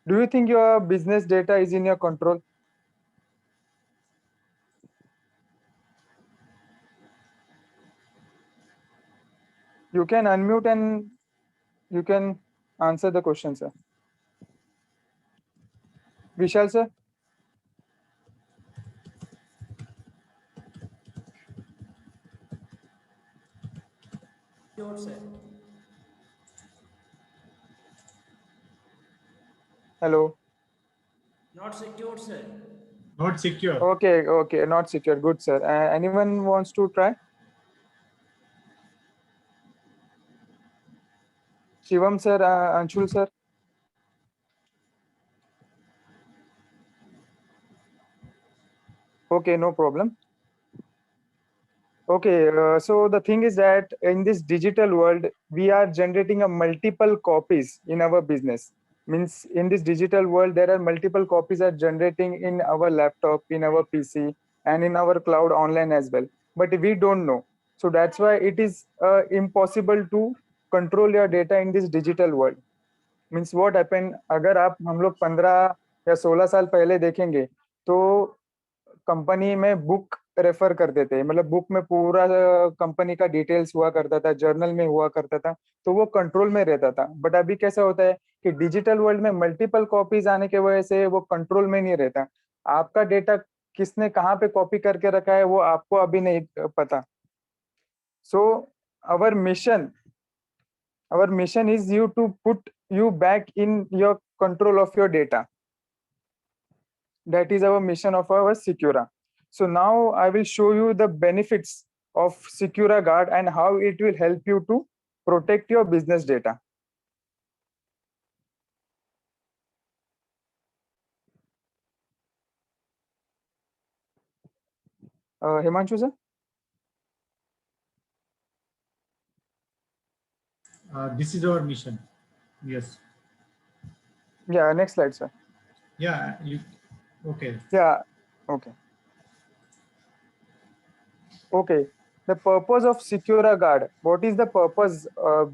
Do you think your business data is in your control? You can unmute and you can answer the question, sir. Vishal, sir? Sure, sir. Hello? Not secure, sir. Not secure. Okay, okay, not secure. Good, sir. Anyone wants to try? Shivam, sir, Anshul, sir? Okay, no problem. Okay, so the thing is that in this digital world, we are generating a multiple copies in our business. Means in this digital world, there are multiple copies are generating in our laptop, in our PC, and in our cloud online as well. But we don't know. So that's why it is impossible to control your data in this digital world. Means what happen, अगर आप हम लोग 15 या 16 साल पहले देखेंगे तो company में बुक रेफर करते थे, मतलब बुक में पूरा कंपनी का डिटेल्स हुआ करता था, जर्नल में हुआ करता था, तो वो कंट्रोल में रहता था. बट अभी कैसा होता है कि डिजिटल वर्ल्ड में मल्टीपल कॉपीज आने की वजह से वो कंट्रोल में नहीं रहता. आपका डेटा किसने कहाँ पे कॉपी करके रखा है वो आपको अभी नहीं पता. सो अवर mission our mission is you to put you back in your control of your data. That is our mission of our Secura. So now I will show you the benefits of Secura Guard and how it will help you to protect your business data. Himanshu sir? This is our mission. Yes. Yeah, next slide, sir. Yeah. Okay. Yeah, okay. Okay. The purpose of Secura Guard. What is the purpose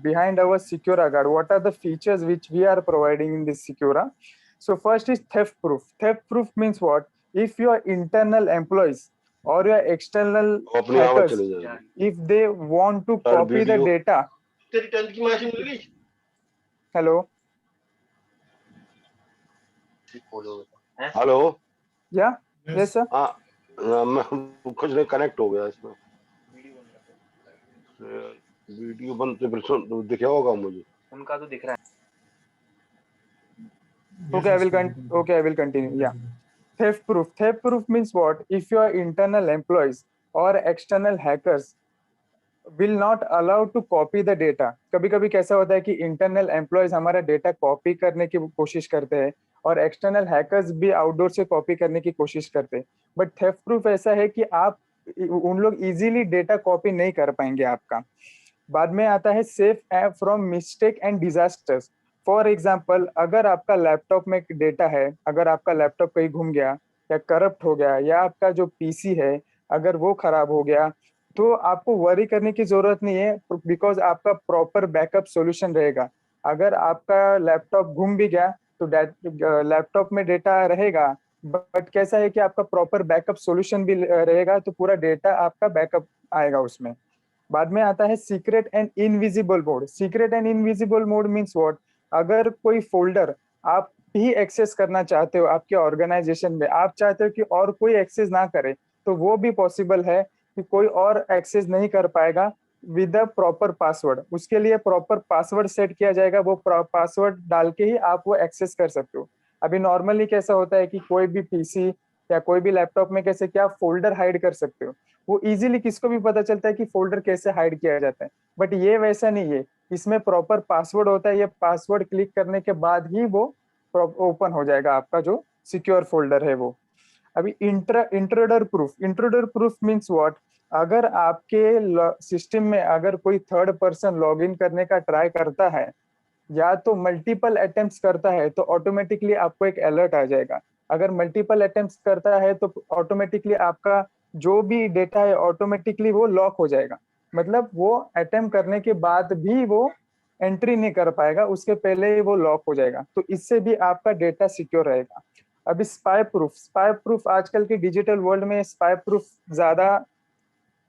behind our Secura Guard? What are the features which we are providing in this Secura? So first is theft proof. Theft proof means what? If your internal employees or your external hackers, if they want to copy the data. Hello? Hello. Yeah? Yes, sir. हाँ, मैं कुछ नहीं connect हो गया इसमें. Video बंद तो फिर दिखा होगा मुझे. उनका तो दिख रहा है. Okay, I will continue. Yeah. Theft proof. Theft proof means what? If your internal employees or external hackers will not allow to copy the data. कभी कभी कैसा होता है कि इंटरनल एम्प्लॉयज हमारा डेटा कॉपी करने की कोशिश करते हैं और एक्सटर्नल हैकर्स भी आउटडोर से कॉपी करने की कोशिश करते हैं. बट थेफ्ट प्रूफ ऐसा है कि आप उन लोग इजीली डेटा कॉपी नहीं कर पाएंगे आपका. बाद में आता है safe from mistake and disasters. For example, अगर आपका लैपटॉप में डेटा है, अगर आपका लैपटॉप कहीं घूम गया या करप्ट हो गया या आपका जो पीसी है अगर वो खराब हो गया तो आपको वरी करने की जरूरत नहीं है, बिकॉज आपका प्रॉपर बैकअप सॉल्यूशन रहेगा. अगर आपका लैपटॉप घूम भी गया तो लैपटॉप में डेटा रहेगा, बट कैसा है कि आपका प्रॉपर बैकअप सॉल्यूशन भी रहेगा तो पूरा डेटा आपका बैकअप आएगा उसमें. बाद में आता है secret and invisible mode. Secret and invisible mode means what? अगर कोई फोल्डर आप ही एक्सेस करना चाहते हो आपके ऑर्गेनाइजेशन में, आप चाहते हो कि और कोई एक्सेस ना करे, तो वो भी पॉसिबल है कि कोई और एक्सेस नहीं कर पाएगा विद अ प्रॉपर पासवर्ड. उसके लिए प्रॉपर पासवर्ड सेट किया जाएगा, वो पासवर्ड डाल के ही आप वो एक्सेस कर सकते हो. अभी नॉर्मली कैसा होता है कि कोई भी पीसी या कोई भी लैपटॉप में कैसे क्या फोल्डर हाइड कर सकते हो, वो इजीली किसको भी पता चलता है कि फोल्डर कैसे हाइड किया जाता है. बट ये वैसा नहीं है, इसमें प्रॉपर पासवर्ड होता है. ये पासवर्ड क्लिक करने के बाद ही वो ओपन हो जाएगा आपका जो सिक्योर फोल्डर है वो. अभी intruder proof. Intruder proof means what? अगर आपके सिस्टम में अगर कोई थर्ड पर्सन लॉग इन करने का ट्राई करता है या तो मल्टीपल अटेम्प्ट्स करता है तो ऑटोमेटिकली आपको एक अलर्ट आ जाएगा. अगर मल्टीपल अटेम्प्ट्स करता है तो ऑटोमेटिकली आपका जो भी डेटा है ऑटोमेटिकली वो लॉक हो जाएगा. मतलब वो अटेम्प्ट करने के बाद भी वो एंट्री नहीं कर पाएगा, उसके पहले ही वो लॉक हो जाएगा। तो इससे भी आपका डेटा सिक्योर रहेगा। अभी स्पाई प्रूफ आजकल के डिजिटल वर्ल्ड में स्पाई प्रूफ ज्यादा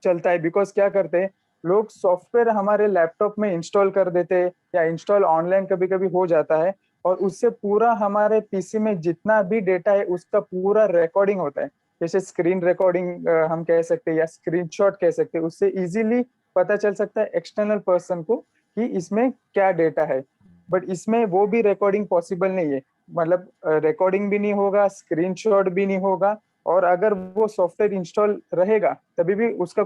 चलता है, बिकॉज क्या करते हैं लोग, सॉफ्टवेयर हमारे लैपटॉप में इंस्टॉल कर देते हैं या इंस्टॉल ऑनलाइन कभी कभी हो जाता है, और उससे पूरा हमारे पीसी में जितना भी डेटा है उसका पूरा रिकॉर्डिंग होता है। जैसे स्क्रीन रिकॉर्डिंग हम कह सकते हैं या स्क्रीनशॉट कह सकते हैं, उससे इजीली पता चल सकता है एक्सटर्नल पर्सन को कि इसमें क्या डेटा है। बट इसमें वो भी रिकॉर्डिंग पॉसिबल नहीं है, मतलब रिकॉर्डिंग भी नहीं होगा, स्क्रीनशॉट भी नहीं होगा, और अगर वो सॉफ्टवेयर इंस्टॉल रहेगा तभी भी उसका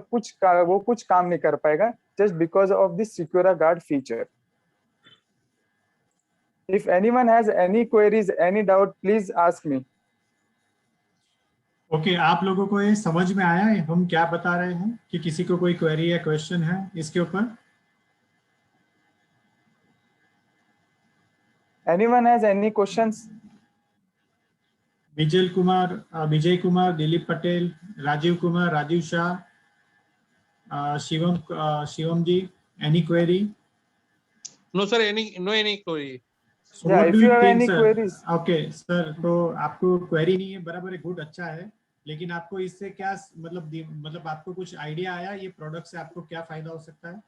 वो कुछ काम नहीं कर पाएगा, just because of this Secura guard feature. If anyone has any queries, any doubt, please ask me. Okay, आप लोगों को ये समझ में आया है हम क्या बता रहे हैं? कि किसी को कोई क्वेरी या क्वेश्चन है इसके ऊपर? Anyone has any questions? Vijay Kumar, Dilip Patel, Rajiv Kumar, Rajiv Shah, Shivam ji, any query? No, sir, any query. Yeah, if you have any queries. Okay sir, तो आपको क्वेरी नहीं है, बराबर है, गुड, अच्छा है। लेकिन आपको इससे क्या मतलब आपको कुछ आइडिया आया ये प्रोडक्ट से आपको क्या फायदा हो सकता है?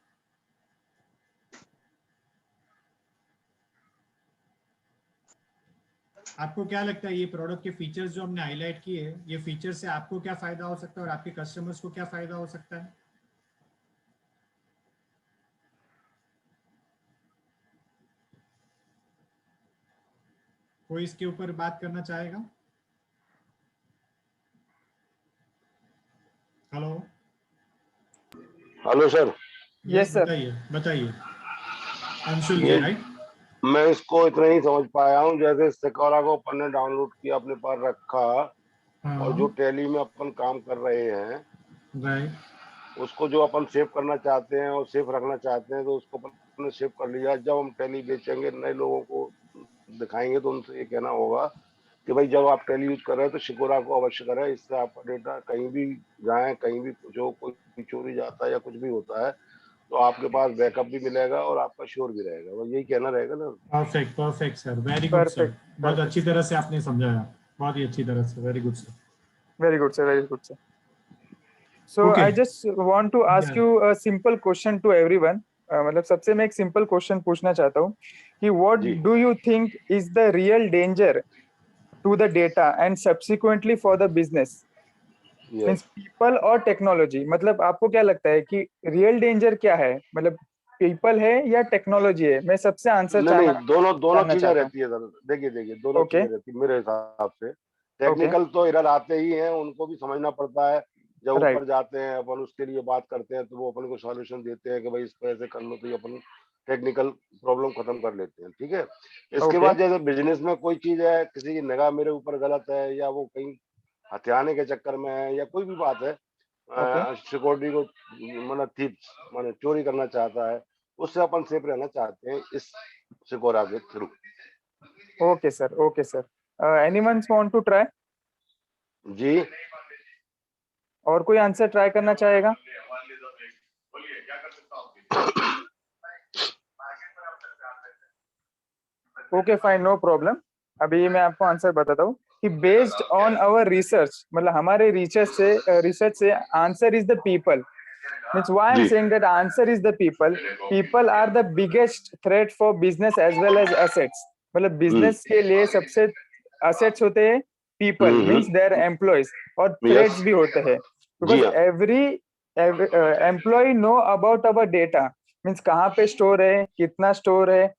आपको क्या लगता है ये प्रोडक्ट के फीचर्स जो हमने हाईलाइट किए, ये फीचर से आपको क्या फायदा हो सकता है और आपके कस्टमर्स को क्या फायदा हो सकता है? कोई इसके ऊपर बात करना चाहेगा? Hello? Hello sir. Yes sir. बताइए। अंशुल जी, राइट? मैं इसको इतना ही समझ पाया हूँ, जैसे सिक्योरा को अपन ने डाउनलोड किया, अपने पास रखा, और जो टैली में अपन काम कर रहे हैं, राइट, उसको जो अपन सेव करना चाहते हैं और सेव रखना चाहते हैं, तो उसको अपन ने सेव कर लिया। जब हम टैली बेचेंगे, नए लोगों को दिखाएंगे, तो उनसे ये कहना होगा कि भाई जब आप टैली यूज कर रहे हैं तो सिक्योरा को अवश्य करें। इससे आपका डेटा कहीं भी जाए, कहीं भी जो कोई चोरी जाता है या कुछ भी होता है, तो आपके पास बैकअप भी मिलेगा और आपका श्योर भी रहेगा। वो यही कहना रहेगा ना। Perfect sir, very good sir, बहुत अच्छी तरह से आपने समझाया, बहुत ही अच्छी तरह से, very good sir. Very good sir, very good sir. So I just want to ask you a simple question to everyone. मतलब सबसे मैं एक सिंपल क्वेश्चन पूछना चाहता हूँ कि what do you think is the real danger to the data and subsequently for the business? Means people और technology, मतलब आपको क्या लगता है कि रियल डेंजर क्या है, मतलब पीपल है या टेक्नोलॉजी है? मैं सबसे आंसर नहीं, दोनों चीजें रहती है सर। देखिए दोनों चीजें रहती है मेरे हिसाब से। टेक्निकल तो एरर आते ही हैं, उनको भी समझना पड़ता है। जब ऊपर जाते हैं अपन, उसके लिए बात करते हैं, तो वो अपन को सॉल्यूशन देते हैं कि भाई इसको ऐसे कर लो, तो ये अपन टेक्निकल प्रॉब्लम खत्म कर लेते हैं, ठीक है। इसके बाद जैसे बिजनेस में कोई चीज है, किसी की निगाह मेरे ऊपर गलत है, या वो कहीं हथियाने के चक्कर में है, या कोई भी बात है, सिक्योरिटी को मतलब थीप माने चोरी करना चाहता है, उससे अपन सेफ रहना चाहते हैं इस सिक्योरा के थ्रू। Okay sir, okay sir. Anyone want to try? जी, और कोई आंसर ट्राई करना चाहेगा? Okay fine, no problem. अभी मैं आपको आंसर बताता हूँ कि बेस्ड ऑन आवर रिसर्च, मतलब हमारे रिसर्च से answer is the people. Means why I'm saying that answer is the people. People are the biggest threat for business as well as assets. मतलब business के लिए सबसे assets होते हैं people, means their employees, और threats भी होते हैं because every employee know about our data. Means कहाँ पे स्टोर है, कितना स्टोर है,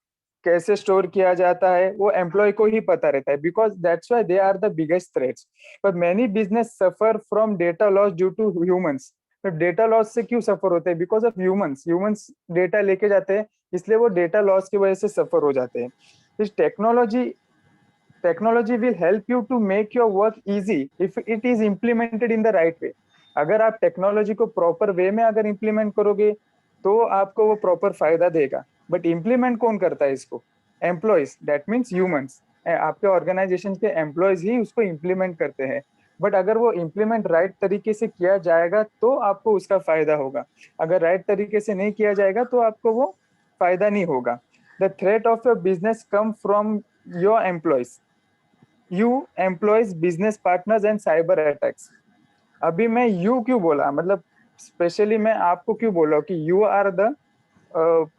कैसे स्टोर किया जाता है, वो एम्प्लॉय को ही पता रहता है, because that's why they are the biggest threats. But many business suffer from data loss due to humans. तो डेटा लॉस से क्यों सफर होते हैं? बिकॉज ऑफ ह्यूमंस डेटा लेके जाते हैं, इसलिए वो डेटा लॉस की वजह से सफर हो जाते हैं। इस technology will help you to make your work easy if it is implemented in the right way. अगर आप टेक्नोलॉजी को प्रॉपर वे में अगर इम्प्लीमेंट करोगे तो आपको वो प्रॉपर फायदा देगा। बट इम्प्लीमेंट कौन करता है इसको? Employees, that means humans. आपके ऑर्गेनाइजेशन के एम्प्लॉयज ही उसको इम्प्लीमेंट करते हैं। बट अगर वो इम्प्लीमेंट राइट तरीके से किया जाएगा तो आपको उसका फायदा होगा। अगर राइट तरीके से नहीं किया जाएगा तो आपको वो फायदा नहीं होगा. The threat of your business come from your employees. You employees, business partners and cyber attacks. अभी मैं you क्यों बोला, मतलब स्पेशली मैं आपको क्यों बोला कि you are the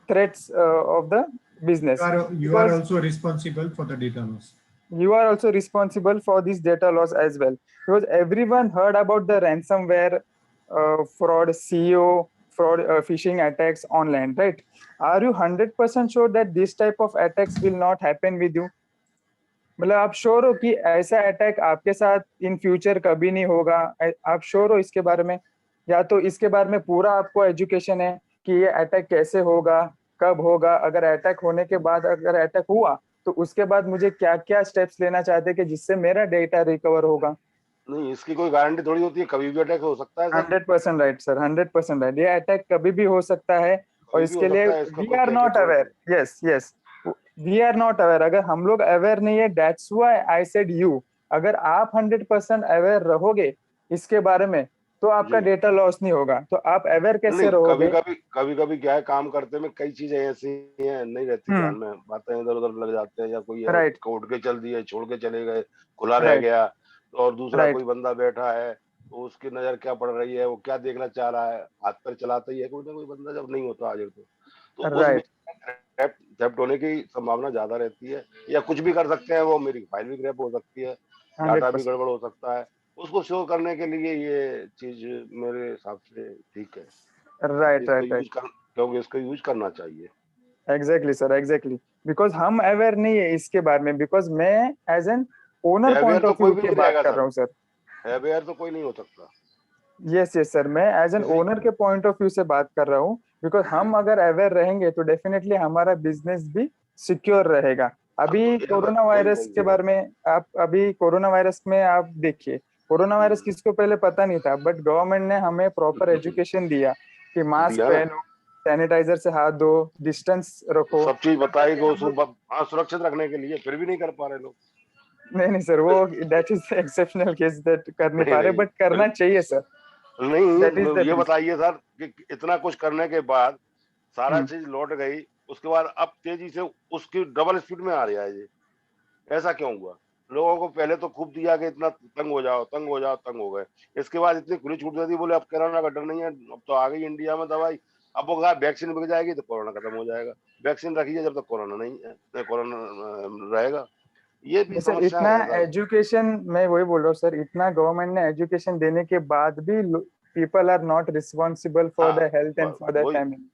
threats of the business. You are also responsible for the data loss. You are also responsible for this data loss as well, because everyone heard about the ransomware, fraud, CEO fraud, phishing attacks online, right? Are you 100% sure that this type of attacks will not happen with you? मतलब आप sure हो कि ऐसा attack आपके साथ in future कभी नहीं होगा? आप श्योर हो इसके बारे में? या तो इसके बारे में पूरा आपको एजुकेशन है कि ये अटैक कैसे होगा, कब होगा, अगर अटैक होने के बाद अगर अटैक हुआ तो उसके बाद मुझे क्या क्या स्टेप्स लेना चाहते हैं कि जिससे मेरा डेटा रिकवर होगा? नहीं, इसकी कोई गारंटी थोड़ी होती है, कभी भी अटैक हो सकता है. 100% राइट सर, 100% राइट. ये अटैक कभी भी हो सकता है और इसके लिए we are not aware. Yes yes, we are not aware. अगर हम लोग अवेयर नहीं है, that's why I said you. अगर आप 100% अवेयर रहोगे इसके बारे में तो आपका डेटा लॉस नहीं होगा. तो आप अवेयर कैसे रहोगे? कभी क्या है, काम करते में कई चीजें ऐसी हैं नहीं रहती ध्यान में, बातें इधर उधर लग जाते हैं, या कोई उठ के चल दिए, छोड़ के चले गए, खुला रह गया, और दूसरा कोई बंदा बैठा है तो उसकी नजर क्या पड़ रही है, वो क्या देखना चाह रहा है, हाथ पर चलाता ही है कोई ना कोई बंदा, जब नहीं होता हाजिर तो थेफ्ट होने की संभावना ज्यादा रहती है. या कुछ भी कर सकते हैं वो, मेरी फाइल भी क्रैप हो सकती है, डाटा भी गड़बड़ हो सकता है. उसको शो करने के लिए ये चीज मेरे हिसाब से ठीक है. राइट, क्योंकि इसका यूज करना चाहिए. Exactly sir, exactly. बिकॉज हम अवेयर नहीं है इसके बारे में, बिकॉज मैं as an owner point of view की बात कर रहा हूँ सर. अवेयर तो कोई नहीं हो सकता. यस यस सर, मैं एज एन ओनर के पॉइंट ऑफ व्यू से बात कर रहा हूँ. बिकॉज हम अगर अवेयर रहेंगे तो डेफिनेटली हमारा बिजनेस भी सिक्योर रहेगा. अभी कोरोना वायरस के बारे में अभी कोरोना वायरस में आप देखिए, कोरोना वायरस किसको पहले पता नहीं था, बट गवर्नमेंट ने हमें प्रॉपर एजुकेशन दिया कि मास्क पहनो, सैनिटाइजर से हाथ धो, डिस्टेंस रखो, सब चीज बताई को सुरक्षित रखने के लिए. फिर भी नहीं कर पा रहे लोग. नहीं सर, वो that is exceptional case, that कर नहीं पा रहे, बट करना चाहिए सर. नहीं, ये बताइए सर कि इतना कुछ करने के बाद सारा चीज लौट गई, उसके बाद अब तेजी से उसकी डबल स्पीड में आ रहा है. ये ऐसा क्यों हुआ? लोगों को पहले तो खूब दिया कि इतना तंग हो जाओ, तंग हो गए. इसके बाद इतनी खुली छूट दे दी, बोले अब कोरोना का डर नहीं है, अब तो आ गई इंडिया में दवाई. अब वो कहा वैक्सीन बिक जाएगी तो कोरोना खत्म हो जाएगा. वैक्सीन रखिए जब तक कोरोना नहीं है, कोरोना रहेगा. ये भी सर इतना एजुकेशन, मैं वही बोल रहा हूँ सर, इतना गवर्नमेंट ने एजुकेशन देने के बाद भी people are not responsible for the health and for the family.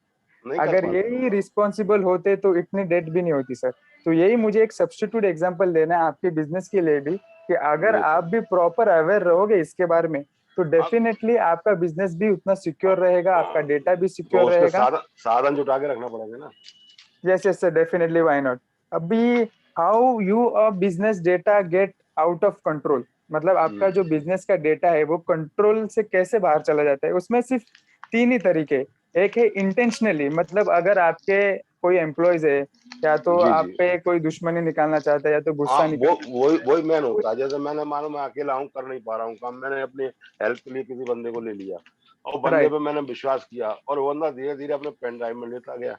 अगर यही रिस्पॉन्सिबल होते तो इतनी डेथ भी नहीं होती सर. तो यही मुझे एक सब्स्टिट्यूट एग्जांपल देना है आपके बिजनेस के लिए भी, कि अगर आप भी प्रॉपर अवेयर रहोगे इसके बारे में तो डेफिनेटली आपका बिजनेस भी उतना सिक्योर रहेगा, आपका डेटा भी सिक्योर रहेगा. साधन जुटा के रखना पड़ेगा ना. Yes yes sir, definitely, why not. अभी how you a business data get out of control, मतलब आपका जो बिजनेस का डेटा है वो कंट्रोल से कैसे बाहर चला जाता है, उसमें सिर्फ 3 ही तरीके. एक है इंटेंशनली, मतलब अगर आपके कोई एम्प्लॉयज है, या तो आप पे कोई दुश्मनी निकालना चाहता है, या तो गुस्सा वही मैन होता है. जैसे मैंने मानो मैं अकेला हूँ, कर नहीं पा रहा हूँ काम, मैंने अपनी हेल्प के लिए किसी बंदे को ले लिया और बंदे पे मैंने विश्वास किया और वो बंदा धीरे धीरे अपने पेन ड्राइव में लेता गया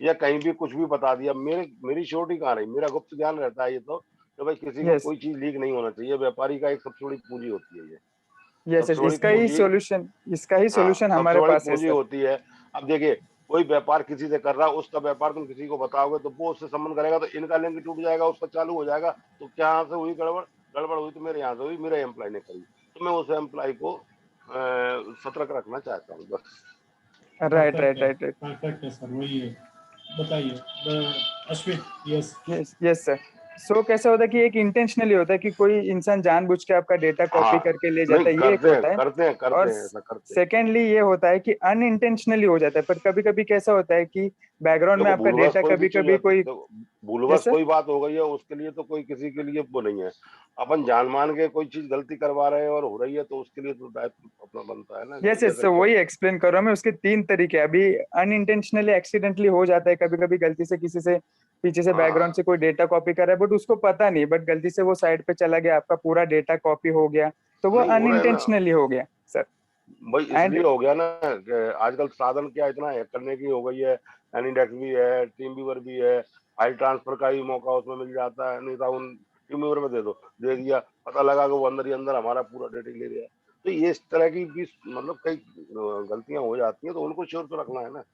या कहीं भी कुछ भी बता दिया. मेरी श्योरिटी कहाँ रही? मेरा गुप्त ज्ञान रहता है ये तो भाई किसी को कोई चीज लीक नहीं होना चाहिए. व्यापारी का एक सबसे बड़ी पूंजी होती है ये. यस, इसका ही सॉल्यूशन हमारे पास है, पूंजी होती है. अब देखिए, कोई व्यापार किसी से कर रहा है, उसका व्यापार तुम किसी को बताओगे तो वो उससे संबंध करेगा, तो इनका लिंक टूट जाएगा, उसका चालू हो जाएगा. तो क्या यहाँ से हुई गड़बड़ हुई तो मेरे यहाँ से हुई, मेरे एम्प्लॉय ने करी, तो मैं उस एम्प्लॉय को सतर्क रखना चाहता हूँ बस. राइट. परफेक्ट है सर, वही है. बताइए अश्विन. Yes sir. सो कैसा होता है कि एक इंटेंशनली होता है कि कोई इंसान जानबूझ के आपका डेटा कॉपी करके ले जाता है, ये एक होता है. और सेकेंडली ये होता है कि अनइंटेंशनली हो जाता है. पर कभी कभी कैसा होता है कि बैकग्राउंड में आपका डेटा कभी कोई भूलवश कोई बात हो गई है, उसके लिए तो कोई किसी के लिए वो नहीं है. अपन जान मान के कोई चीज गलती करवा रहे हैं और हो रही है तो उसके लिए तो दायित्व अपना बनता है ना. यस, वही एक्सप्लेन कर रहा हूँ मैं. उसके 3 तरीके. अभी अनइंटेंशनली एक्सीडेंटली हो जाता है, कभी कभी गलती से किसी से पीछे से बैकग्राउंड से कोई डेटा कॉपी कर रहा है, बट उसको पता नहीं, बट गलती से वो साइड पे चला गया, आपका पूरा डेटा कॉपी हो गया, तो वो अनइंटेंशनली हो गया सर. भाई इसलिए हो गया ना कि आजकल साधन क्या इतना हैक करने की हो गई है. एनीडेक्स भी है, टीम व्यूअर भी है, फाइल ट्रांसफर का भी मौका उसमें मिल जाता है, नहीं तो उन टीम व्यूअर में दे दिया, पता लगा कि वो अंदर ही अंदर हमारा पूरा डेटा ले लिया। तो ये इस तरह की भी मतलब कई गलतियां हो जाती हैं, तो उनको श्योर तो रखना है ना।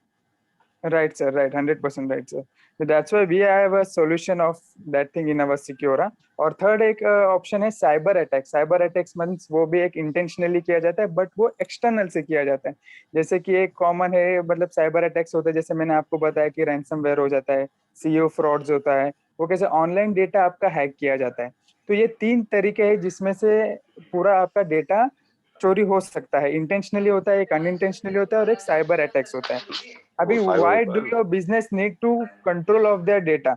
Right, sir. Right, 100% right, sir. So that's why we have a solution of that thing in our Secura. और थर्ड एक ऑप्शन है cyber attack. Cyber attacks means वो भी एक इंटेंशनली किया जाता है, बट वो एक्सटर्नल से किया जाता है. जैसे कि एक कॉमन है, मतलब साइबर अटैक्स होता है, जैसे मैंने आपको बताया कि रैंसमवेयर हो जाता है, सीईओ फ्रॉड्स होता है, वो कैसे ऑनलाइन डेटा आपका हैक किया जाता है. तो ये 3 तरीके हैं जिसमें से पूरा आपका डेटा चोरी हो सकता है. इंटेंशनली होता है, एक अनइंटेंशनली होता है और एक साइबर अटैक्स होता है. अभी वो साइबर व्हाई होता डू है। Your business need to control of their data,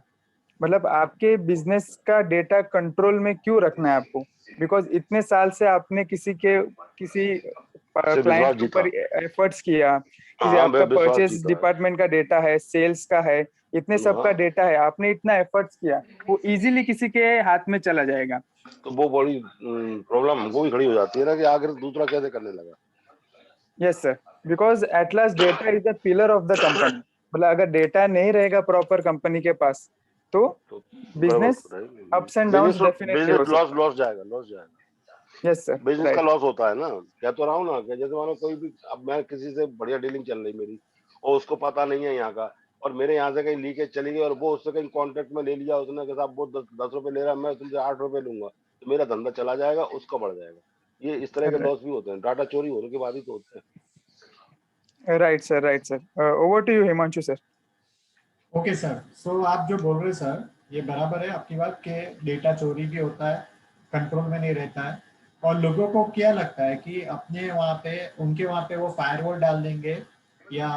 मतलब आपके बिजनेस का डेटा कंट्रोल में क्यों रखना है आपको? बिकॉज इतने साल से आपने किसी से क्लाइंट विश्वास के जीता। ऊपर एफर्ट्स किया, किसी हाँ, आपका विश्वास परचेज जीता है। डिपार्टमेंट का डेटा है, सेल्स का है, इतने सब का हाँ, डेटा है, आपने इतना एफर्ट्स किया, वो इजीली किसी के हाथ में चला जाएगा. तो वो बड़ी प्रॉब्लम हमको भी खड़ी हो जाती है ना कि आखिर दूसरा कैसे करने लगा। Yes sir, because at last data is the pillar of the company. मतलब अगर डेटा नहीं रहेगा प्रॉपर कंपनी के पास, तो तो गड़बड़ बिजनेस तो रहेगी, अप्स एंड डाउन्स डेफिनेटली हो बिजनेस सकता लॉस जाएगा, लॉस जाएगा। है. यस सर, बिजनेस का राइट. लॉस होता है ना, कह तो रहा हूँ ना कि जैसे मानो कोई भी, अब मैं किसी से बढ़िया डीलिंग चल रही मेरी और उसको पता नहीं है यहाँ का, और मेरे यहाँ से कहीं लीकेज चली गई और वो उससे कहीं कॉन्टेक्ट में ले लिया उसने कि साहब वो 10 रुपए ले रहा है, मैं तुमसे 8 रुपए लूंगा, तो मेरा धंधा चला जाएगा, उसका बढ़ जाएगा. ये इस तरह के लॉस भी होते हैं, डाटा चोरी होने के बाद ही तो होते हैं. Right sir, right sir. Over to you Himanshu sir. Okay sir, so आप जो बोल रहे सर, ये बराबर है आपकी बात कि डेटा चोरी भी होता है, कंट्रोल में नहीं रहता है. और लोगों को क्या लगता है कि अपने वहाँ पे, उनके वहाँ पे वो फायरवॉल डाल देंगे या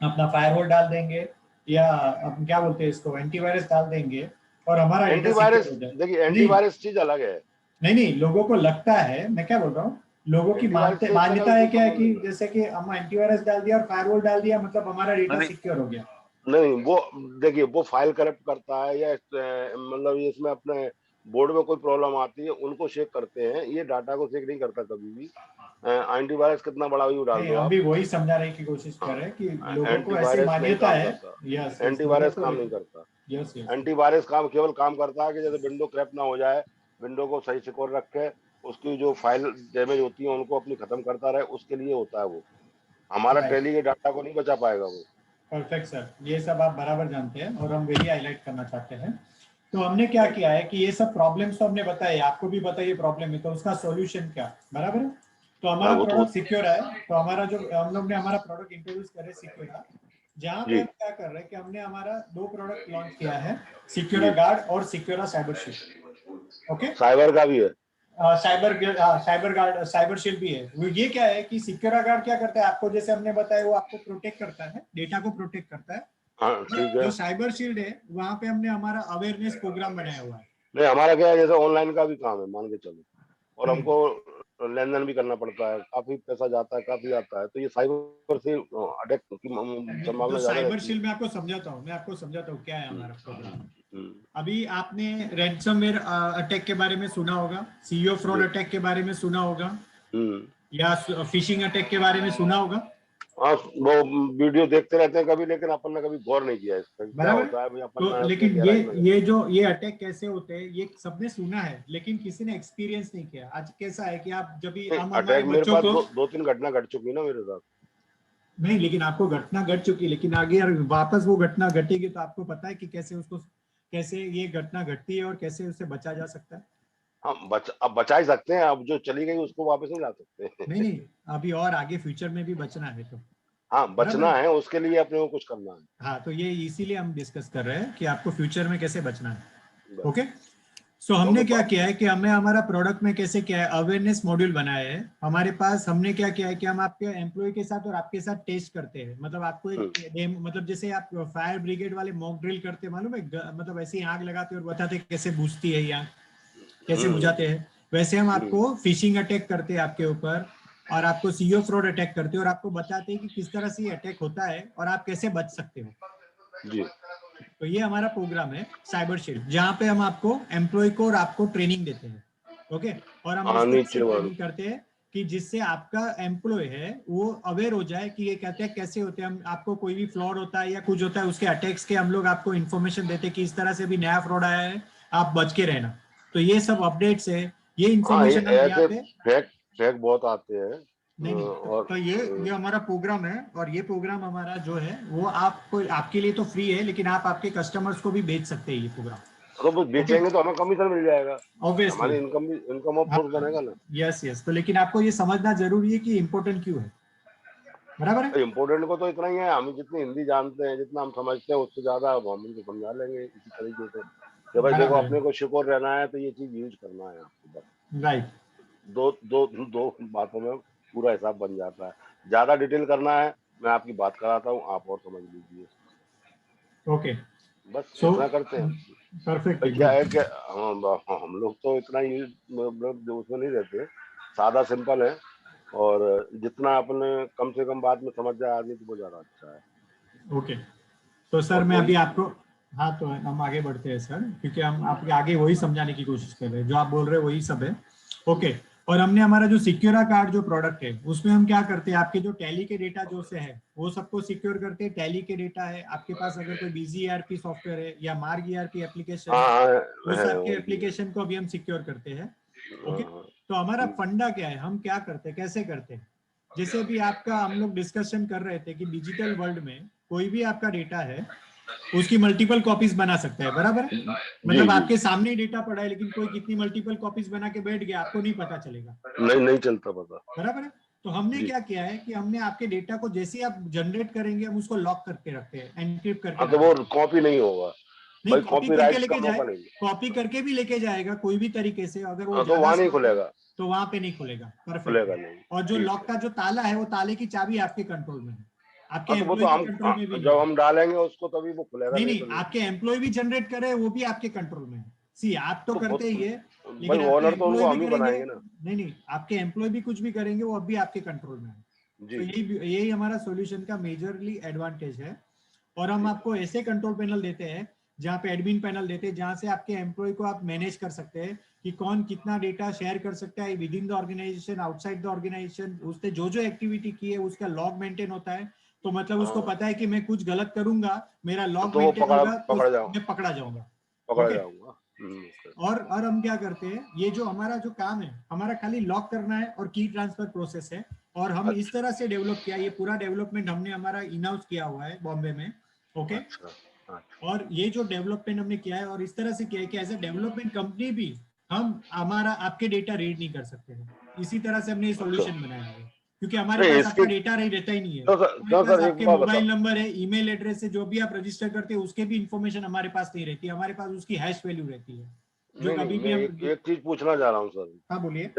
अपना फायरवॉल डाल देंगे या अब क्या बोलते हैं इसको, एंटीवायरस डाल देंगे और हमारा डेटा सिक्योर एंटीवायरस, हो जाए. देखिए नहीं एंटीवायरस चीज अलग है. नहीं, लोगों को लगता है, मैं क्या बोल रहा हूँ, लोगों की एंटीवायरस से इसका मान्यता है कोई क्या है संबंध कि नहीं है. जैसे कि हम एंटीवायरस डाल दिया और फायरवॉल डाल दिया मतलब हमारा डेटा नहीं सिक्योर हो गया. नहीं, वो देखिए वो फाइल करप्ट करता है या मतलब ये इसमें अपने बोर्ड में कोई प्रॉब्लम आती है उनको चेक करते हैं, ये डाटा को चेक नहीं करता कभी भी. एंटीवायरस कितना बड़ा भी डाल नहीं, दो हम आप. भी वही समझाने की कोशिश कर हाँ, रहे हैं कि लोगों को ऐसी एंटीवायरस नहीं मान्यता काम है. करता. यस, लोगों एंटीवायरस को. काम नहीं करता. Yes yes. एंटीवायरस केवल काम करता है कि जैसे विंडो क्रैप ना हो जाए, विंडो को सही सिक्योर रखे, उसकी जो फाइल डैमेज होती है उनको अपनी खत्म करता रहे, उसके लिए होता है वो. हमारा राइट, टेली के डाटा को नहीं बचा पाएगा वो. परफेक्ट सर, ये सब आप बराबर जानते हैं और हम वही हाईलाइट करना चाहते हैं. तो हमने क्या किया है कि ये सब प्रॉब्लम्स तो हमने बताए, आपको भी बताइए प्रॉब्लम है, तो उसका सॉल्यूशन क्या, बराबर है. तो हाँ, हमारा वो तो प्रोडक्ट सिक्योर है. तो हमारा जो हम लोग ने हमारा प्रोडक्ट इंट्रोड्यूस करे सिक्योरा, जहाँ पे जी हम क्या कर रहे हैं कि हमने हमारा 2 प्रोडक्ट लॉन्च किया है, सिक्योरा जी. गार्ड और सिक्योरा साइबर शील्ड. ओके. साइबर का भी है. साइबर गार्ड, साइबर शील्ड भी है. वो ये क्या है कि सिक्योरा गार्ड क्या करता है, आपको जैसे हमने बताया वो आपको प्रोटेक्ट करता है, डेटा को प्रोटेक्ट करता है. हाँ ठीक है. जो साइबर शील्ड है वहां पे हमने हमारा अवेयरनेस प्रोग्राम बनाया हुआ है. नहीं, हमारा क्या है, जैसे ऑनलाइन का भी काम है मान के चलो, और हम्म. हमको लेन देन भी करना पड़ता है, काफी पैसा जाता है, काफी आता है, तो ये साइबर से अटैक की तो संभावना ज्यादा साइबर रहती है. शील्ड में आपको समझाता हूँ, मैं आपको समझाता हूँ क्या है हमारा प्रोग्राम. हम्म, अभी आपने रैंसमवेयर अटैक के बारे में सुना होगा, सीईओ फ्रॉड जी. अटैक के बारे में सुना होगा, हम्म. या फिशिंग अटैक के बारे में सुना होगा, हाँ, वो वीडियो देखते रहते हैं कभी, लेकिन अपन ने कभी गौर नहीं किया इस पर क्या बराबर. होता है भाई, अपन तो ने अपने लेकिन गहराई में ये अटैक कैसे होते हैं ये सबने सुना है, लेकिन किसी ने एक्सपीरियंस नहीं किया. आज कैसा है कि आप जब भी हम हमारे अटैक मेरे बच्चों पास को, दो तीन घटना घट चुकी ना मेरे साथ. नहीं लेकिन आपको घटना घट चुकी, लेकिन आगे यार वापस वो घटना घटेगी तो आपको पता है कि कैसे ये घटना घटती है और कैसे उससे बचा जा सकता है. हम अब बचा ही सकते हैं, अब जो चली गई उसको वापस नहीं ला सकते. नहीं, अभी और आगे फ्यूचर में भी बचना है तो. हाँ, बराबर बचना है. है, उसके लिए अपने को कुछ करना है. हाँ, तो ये इसीलिए हम डिस्कस कर रहे हैं कि आपको फ्यूचर में कैसे बचना है. बस. ओके. सो हमने ओके, क्या किया है कि हमने हमारा प्रोडक्ट में कैसे किया है, अवेयरनेस मॉड्यूल बनाया है हमारे पास. हमने क्या किया है कि हम आपके एम्प्लॉय के साथ और आपके साथ टेस्ट करते हैं, मतलब आपको एक मतलब जैसे आप फायर ब्रिगेड वाले मॉक ड्रिल करते मालूम है, मतलब ऐसे ही आग लगाते और बताते कैसे बुझती है या कैसे बुझाते हैं, वैसे हम आपको फिशिंग अटैक करते हैं आपके ऊपर, और आपको सीईओ फ्रॉड अटैक करते हैं और आपको बताते हैं कि किस तरह से अटैक होता है और आप कैसे बच सकते हो. जी. तो ये हमारा प्रोग्राम है साइबर शील्ड, जहाँ पे हम आपको एम्प्लॉय को और आपको ट्रेनिंग देते हैं. ओके. और हम हाँ, इस तरह से नीचे वाला. ट्रेनिंग करते हैं कि जिससे आपका एम्प्लॉय है वो अवेयर हो जाए कि ये कहते हैं कैसे होते हैं, हम आपको कोई भी फ्रॉड होता है या कुछ होता है उसके अटैक्स के हम लोग आपको इन्फॉर्मेशन देते हैं कि इस तरह से भी नया फ्रॉड आया है, आप बच के रहना। तो ये सब अपडेट्स है, ये इन्फॉर्मेशन हम यहाँ पे फेक फेक बहुत आते हैं। नहीं और तो ये हमारा प्रोग्राम है, और ये प्रोग्राम हमारा जो है वो आपको आपके लिए तो फ्री है, लेकिन आप आपके कस्टमर्स को भी बेच सकते हैं ये प्रोग्राम। तो वो बेचेंगे तो हमें कमीशन मिल जाएगा, ऑब्वियसली हमारी इनकम ऑफ सोर्स बनेगा ना। यस तो लेकिन आपको ये समझना जरूरी है कि इम्पोर्टेंट क्यों है, बराबर है। इम्पोर्टेंट को तो इतना ही है, हम जितनी हिंदी जानते हैं, जितना हम समझते हैं, उससे ज्यादा अब हम उनको समझा लेंगे इसी तरीके से कि भाई देखो अपने को सिक्योर रहना है तो ये चीज यूज करना है आपको, बस। राइट, दो दो दो बातों में पूरा हिसाब बन जाता है। ज्यादा डिटेल करना है मैं आपकी बात कराता हूँ, आप और समझ लीजिए। ओके, बस सो इतना करते हैं। परफेक्ट। क्या है कि हम लोग तो इतना यूज उसमें नहीं रहते, सादा सिंपल है, और जितना अपने कम से कम बात में समझ जाए आदमी तो वो ज्यादा अच्छा है। ओके, तो सर मैं अभी आपको, हाँ तो हम आगे बढ़ते हैं सर, क्योंकि हम आपके आगे वही समझाने की कोशिश कर रहे हैं, जो आप बोल रहे हैं वही सब है। ओके, और हमने हमारा जो सिक्योरा कार्ड जो प्रोडक्ट है उसमें हम क्या करते हैं, आपके जो टैली के डेटा जो से है वो सबको सिक्योर करते हैं। टैली के डेटा है आपके पास, अगर कोई बिजी ईआरपी सॉफ्टवेयर है या मार्ग ईआरपी एप्लीकेशन है, उस आपके एप्लीकेशन को अभी हम सिक्योर करते हैं। ओके, तो हमारा फंडा क्या है, हम क्या करते हैं, कैसे करते हैं। जैसे भी आपका हम लोग डिस्कशन कर रहे थे कि डिजिटल वर्ल्ड में कोई भी आपका डेटा है उसकी मल्टीपल कॉपीज बना सकता है, बराबर है। मतलब आपके सामने डेटा पड़ा है, लेकिन कोई कितनी मल्टीपल कॉपीज बना के बैठ गया आपको नहीं पता चलेगा, नहीं चलता पता, बराबर है। तो हमने क्या किया है कि हमने आपके डेटा को जैसे आप जनरेट करेंगे हम उसको लॉक करके रखते हैं, एनक्रिप्ट करके। तो वो कॉपी नहीं होगा नहीं, कॉपी करके लेके जाए, कॉपी करके भी लेके जाएगा कोई भी तरीके से, अगर वो तो वहां नहीं खुलेगा, तो वहां पे नहीं खुलेगा। खुलेगा परफेक्ट। नहीं। और जो लॉक का जो ताला है वो ताले की चाबी आपके कंट्रोल में है, आपके तो वो एम्प्लॉय तो के कंट्रोल में भी जब नहीं। हम डालेंगे उसको तभी वो खुलेगा, नहीं, तो आपके एम्प्लॉय भी जनरेट करे वो भी आपके कंट्रोल में है। सी आप तो करते ही है, भाई लेकिन आपके ओनर तो एम्प्लॉय उनको भी हम ही करेंगे। बनाएंगे ना। नहीं, आपके एम्प्लॉय भी कुछ भी करेंगे वो अब भी आपके कंट्रोल में है। तो यही हमारा सॉल्यूशन का मेजरली एडवांटेज है। और हम आपको ऐसे कंट्रोल पैनल देते हैं, जहाँ पे एडमिन पैनल देते हैं, जहाँ से आपके एम्प्लॉय को आप मैनेज कर सकते हैं कि कौन कितना डेटा शेयर कर सकता है within the organisation, outside the organisation, उसने जो एक्टिविटी की है उसका लॉग मेंटेन होता है। तो मतलब उसको पता है कि मैं कुछ गलत करूंगा, मेरा लॉग तो मेंटेन होगा तो मैं पकड़ा जाऊंगा। पकड़ा जाऊंगा। और हम क्या करते हैं, ये जो हमारा जो काम है हमारा खाली लॉक करना है और की ट्रांसफर प्रोसेस है। और हम इस तरह से डेवलप किया, ये पूरा डेवलपमेंट हमने हमारा इन हाउस किया हुआ है बॉम्बे में। ओके, और ये जो डेवलपमेंट हमने किया है और इस तरह से किया है कि एज ए डेवलपमेंट कंपनी भी हम हमारा आपके डेटा रीड नहीं कर सकते हैं। इसी तरह से हमने ये सॉल्यूशन बनाया है, क्योंकि हमारे पास आपका डेटा रहता ही नहीं है। आपके मोबाइल नंबर है, ईमेल एड्रेस है, जो भी आप रजिस्टर करते हैं उसके भी इंफॉर्मेशन हमारे पास नहीं रहती, हमारे पास उसकी हैश वैल्यू रहती है। जो कभी भी हम एक चीज पूछना चाह रहा हूँ सर। हाँ बोलिए।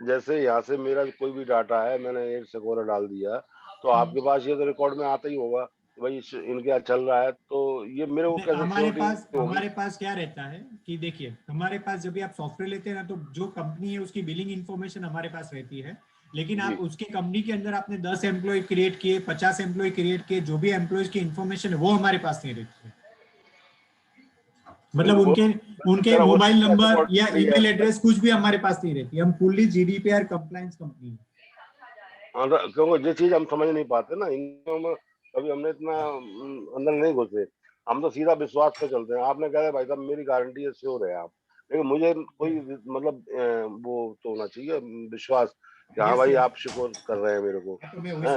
जैसे यहाँ से मेरा कोई भी डाटा है, मैंने एक सिक्योर डाल दिया, तो आपके पास ये तो रिकॉर्ड में आता ही होगा भाई इनके यहाँ चल रहा है, तो ये मेरे को कैसे हमारे पास क्या रहता है कि देखिए, हमारे पास जब भी आप सॉफ्टवेयर लेते हैं ना, तो जो कंपनी है उसकी बिलिंग इन्फॉर्मेशन हमारे पास रहती है, लेकिन आप उसके कंपनी के अंदर आपने 10 एम्प्लॉय क्रिएट किए, 50 एम्प्लॉय क्रिएट किए, जो भी एम्प्लॉयज की इन्फॉर्मेशन है वो हमारे पास नहीं रहती है। मतलब उनके मोबाइल नंबर या ईमेल एड्रेस कुछ भी हमारे पास नहीं रहती। हम फुल्ली जीडीपीआर कंप्लायंस कंपनी है। क्योंकि जो चीज हम समझ नहीं पाते ना, इनमें कभी हमने इतना अंदर नहीं घुसे, हम तो सीधा विश्वास पे चलते हैं। आपने कहा भाई साहब मेरी गारंटी है, श्योर है आप, लेकिन मुझे कोई मतलब वो तो होना चाहिए विश्वास कि हाँ भाई आप श्योर कर रहे हैं मेरे को,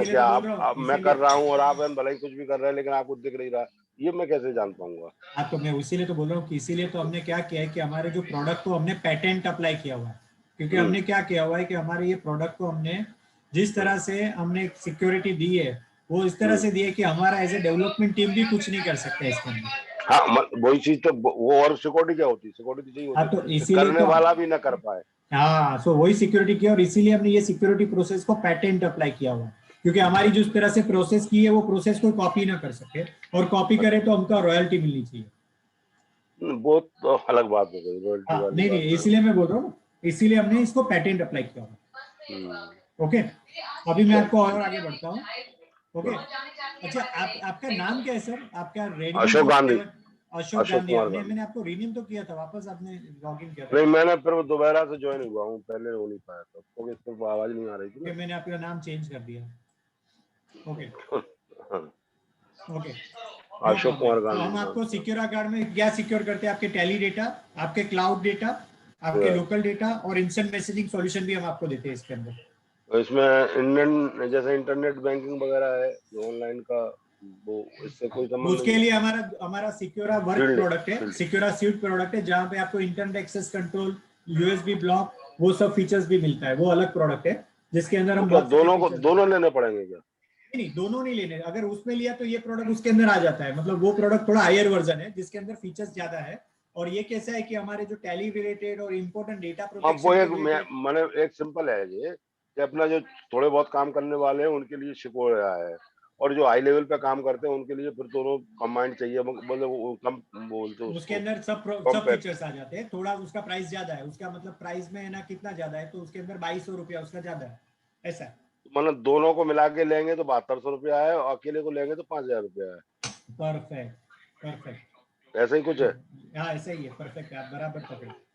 क्या आप मैं कर रहा हूँ और आप भले ही कुछ भी कर रहे हैं लेकिन आपको दिख नहीं रहा, ये मैं कैसे जान पाऊंगा। हाँ, तो मैं इसीलिए तो बोल रहा हूँ कि इसीलिए तो हमने क्या किया है कि हमारे जो प्रोडक्ट को हमने पेटेंट अप्लाई किया हुआ है। क्योंकि हमने क्या किया हुआ है कि हमारे ये प्रोडक्ट को हमने जिस तरह से हमने सिक्योरिटी दी है वो इस तरह से दी है कि हमारा एज ए डेवलपमेंट टीम भी कुछ नहीं कर सकता है इसके अंदर। हाँ वही चीज तो वो, और सिक्योरिटी क्या होती है, सिक्योरिटी चाहिए होती है, तो इसीलिए करने वाला भी ना कर पाए। हाँ, सो वही सिक्योरिटी किया और इसीलिए हमने ये सिक्योरिटी प्रोसेस को पेटेंट अप्लाई किया हुआ है, क्योंकि हमारी जिस तरह से प्रोसेस की है वो प्रोसेस कोई कॉपी ना कर सके, और कॉपी करे तो हमको रॉयल्टी मिलनी चाहिए। वो तो अलग बात हो गई, रॉयल्टी वाली नहीं, इसीलिए मैं बोल रहा हूँ, इसीलिए हमने इसको पेटेंट अप्लाई किया हुआ। ओके, अभी मैं आपको और आगे बढ़ता हूँ। ओके, अच्छा आपका नाम क्या है सर? आपका रेडमी अशोक गांधी। अशोक अशोक गांधी। कुमार मैंने गांधी। मैंने आपको रीनेम तो किया था, वापस आपने लॉगिन किया था। नहीं, मैंने फिर दोबारा से ज्वाइन हुआ हूँ, पहले हो नहीं पाया था क्योंकि सिर्फ आवाज नहीं आ रही थी ओके, मैंने आपका नाम चेंज कर दिया। ओके ना। Okay, no Ashok problem. Kumar तो गांधी हम नाम आपको से। सिक्योर कार्ड में क्या सिक्योर करते हैं? आपके टैली डेटा, आपके क्लाउड डेटा, आपके लोकल डेटा और इंस्टेंट मैसेजिंग सॉल्यूशन भी हम आपको देते हैं इसके अंदर। तो इसमें इंडियन जैसे इंटरनेट बैंकिंग वगैरह है जो ऑनलाइन का, वो इससे कोई संबंध उसके नहीं है? लिए हमारा हमारा सिक्योरा वर्क फील्ड प्रोडक्ट है, फील्ड सिक्योरा स्यूट प्रोडक्ट है, जहां पे आपको internet access control, USB block, वो सब फीचर्स भी मिलता है। वो अलग प्रोडक्ट है जिसके अंदर तो हम क्या बहुत सारे फीचर्स देते हैं। दोनों लेने पड़ेंगे क्या? नहीं, दोनों नहीं लेने। अगर उसमें लिया तो ये प्रोडक्ट उसके अंदर आ जाता है, मतलब वो प्रोडक्ट थोड़ा हायर वर्जन है जिसके अंदर फीचर्स ज्यादा है। और ये कैसा है कि हमारे जो टैली रिलेटेड और इंपॉर्टेंट डेटा हाँ, वो प्रोटेक्शन के एक रिलेटेड। मैंने एक सिंपल है ये कि अपना जो थोड़े बहुत काम करने वाले हैं उनके लिए शिको रहा है, और जो हाई लेवल पे काम करते हैं उनके लिए फिर दोनों कंबाइंड चाहिए, मतलब वो कम बोलते हैं उसके उसको, अंदर सब कॉम्पैक्ट। फीचर्स आ जाते हैं। थोड़ा उसका प्राइस ज्यादा है, उसका मतलब प्राइस में है ना कितना ज्यादा है, तो उसके अंदर 2200 रुपया उसका ज्यादा है, ऐसा है। मतलब दोनों को मिला के लेंगे तो 7200 रुपया है, और अकेले को लेंगे तो 5000 रुपया है। Perfect perfect. ऐसा ही कुछ है। हाँ ऐसा ही है, परफेक्ट, आप बराबर पकड़े।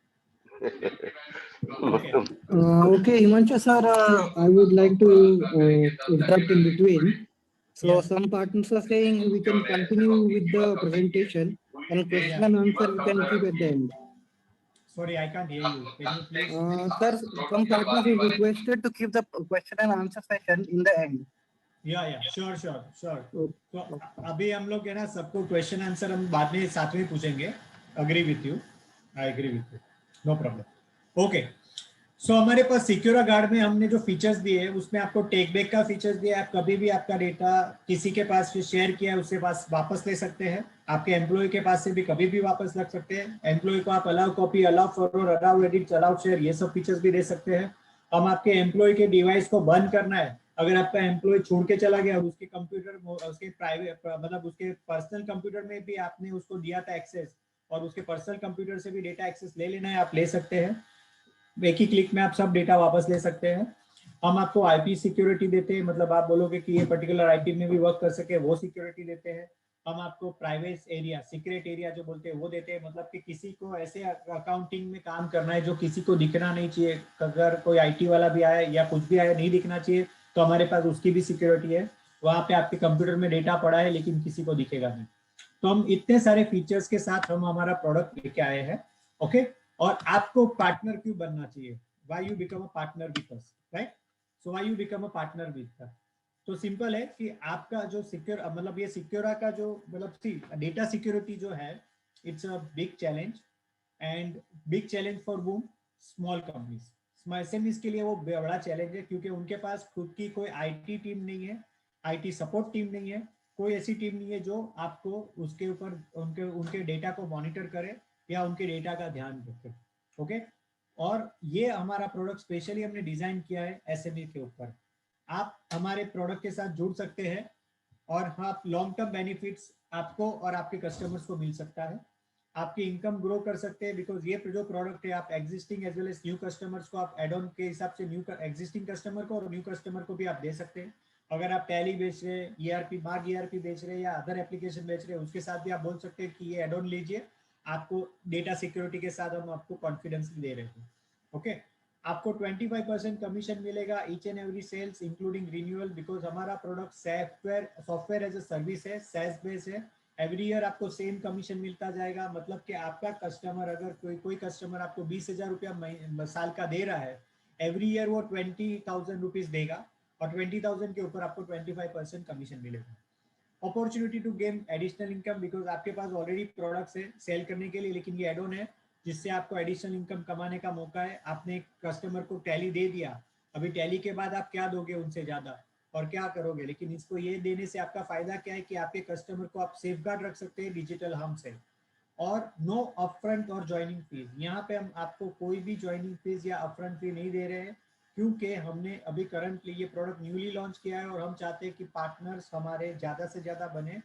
ओके मतलब Okay, Himanshu sir, I would like to interrupt in between. So yes some partners are saying we can continue with the presentation and question या and answer we can keep at the end. Sorry I can't hear you, can you please. Sir, some partners have requested to keep the question and answer session in the end. या sure sure sure. Okay. तो अभी हम लोग है ना सबको question answer हम बाद में साथ में पूछेंगे। Agree with you, I agree with you, no problem. Okay, so हमारे पास सिक्योरा गार्ड में हमने जो फीचर्स दिए हैं उसमें आपको टेक बैक का फीचर्स दिया है। आप कभी भी आपका डेटा किसी के पास शेयर किया है उससे पास वापस ले सकते हैं। आपके एम्प्लॉय के पास से भी कभी भी वापस रख सकते हैं। एम्प्लॉय को आप allow copy, allow forward, allow edit, allow share, ये सब फीचर्स भी दे सकते हैं। हम आपके एम्प्लॉय के डिवाइस को बंद करना है, अगर आपका एम्प्लॉय छोड़ के चला गया, उसके कंप्यूटर, उसके प्राइवेट मतलब उसके पर्सनल कंप्यूटर में भी आपने उसको दिया था एक्सेस, और उसके पर्सनल कंप्यूटर से भी डेटा एक्सेस ले लेना है, आप ले सकते हैं। एक ही क्लिक में आप सब डेटा वापस ले सकते हैं। हम आपको आईपी सिक्योरिटी देते हैं, मतलब आप बोलोगे कि ये पर्टिकुलर आईपी में भी वर्क कर सके, वो सिक्योरिटी देते हैं। हम आपको प्राइवेट एरिया, सीक्रेट एरिया जो बोलते हैं वो देते हैं, मतलब कि किसी को ऐसे अकाउंटिंग में काम करना है जो किसी को दिखना नहीं चाहिए। अगर कोई आईटी वाला भी आया या कुछ भी आया नहीं दिखना चाहिए, तो हमारे पास उसकी भी सिक्योरिटी है। वहां पे आपके कंप्यूटर में डेटा पड़ा है लेकिन किसी को दिखेगा नहीं। तो हम इतने सारे फीचर्स के साथ हम हमारा प्रोडक्ट लेके आए हैं। ओके, और आपको पार्टनर क्यों बनना चाहिए? Why you become a partner with us, right? So why you become a partner with us? तो सिंपल है कि आपका जो सिक्योर, मतलब ये सिक्योरा का जो मतलब सी डेटा सिक्योरिटी जो है, it's a big challenge, and big challenge for whom? Small companies. SMEs के लिए वो बड़ा चैलेंज है, क्योंकि उनके पास खुद की कोई आईटी टीम नहीं है, आईटी सपोर्ट टीम नहीं है, कोई ऐसी टीम नहीं है जो आपको उसके ऊपर उनके उनके डेटा को मॉनिटर करे या उनके डेटा का ध्यान रखे। ओके, और ये हमारा प्रोडक्ट स्पेशली हमने डिजाइन किया है एसएमई के ऊपर। आप हमारे प्रोडक्ट के साथ जुड़ सकते हैं, और हाँ, लॉन्ग टर्म बेनिफिट्स आपको और आपके कस्टमर्स को मिल सकता है। आपकी इनकम ग्रो कर सकते हैं, बिकॉज ये जो प्रोडक्ट है आप existing as well as new customers को आप एड ऑन के हिसाब से न्यू एग्जिस्टिंग कस्टमर को और न्यू कस्टमर को भी आप दे सकते हैं। अगर आप टैली बेच रहे हैं, ईआरपी मार्ग ईआरपी बेच रहे हैं या अदर एप्लीकेशन बेच रहे हैं, उसके साथ भी आप बोल सकते हैं कि ये एड ऑन लीजिए, आपको डेटा सिक्योरिटी के साथ हम आपको कॉन्फिडेंस दे रहे हैं। ओके, आपको 25% कमीशन मिलेगा each and every sales including renewal, because हमारा product software as a service है, सैस बेस है। एवरी ईयर आपको सेम कमीशन मिलता जाएगा, मतलब कि आपका कस्टमर, अगर कोई कस्टमर आपको 20,000 रुपया साल का दे रहा है, एवरी ईयर वो 20,000 रुपीज देगा, और 20,000 के ऊपर आपको 25% कमीशन मिलेगा। Opportunity to gain additional income, because आपके पास ऑलरेडी प्रोडक्ट्स है सेल करने के लिए, लेकिन ये एड ऑन है जिससे आपको एडिशनल इनकम कमाने का मौका है। आपने एक कस्टमर को टैली दे दिया, अभी टैली के बाद आप क्या दोगे उनसे ज्यादा, और क्या करोगे? लेकिन इसको ये देने से आपका फायदा क्या है कि आपके कस्टमर को आप सेफ गार्ड रख सकते हैं डिजिटल हम से, और नो अपफ्रंट और ज्वाइनिंग फीस। यहाँ पे हम आपको कोई भी ज्वाइनिंग फीस या अपफ्रंट फी नहीं दे रहे हैं, क्योंकि हमने अभी करंटली ये प्रोडक्ट न्यूली लॉन्च किया है, और हम चाहते हैं कि पार्टनर्स हमारे ज़्यादा से ज़्यादा बने।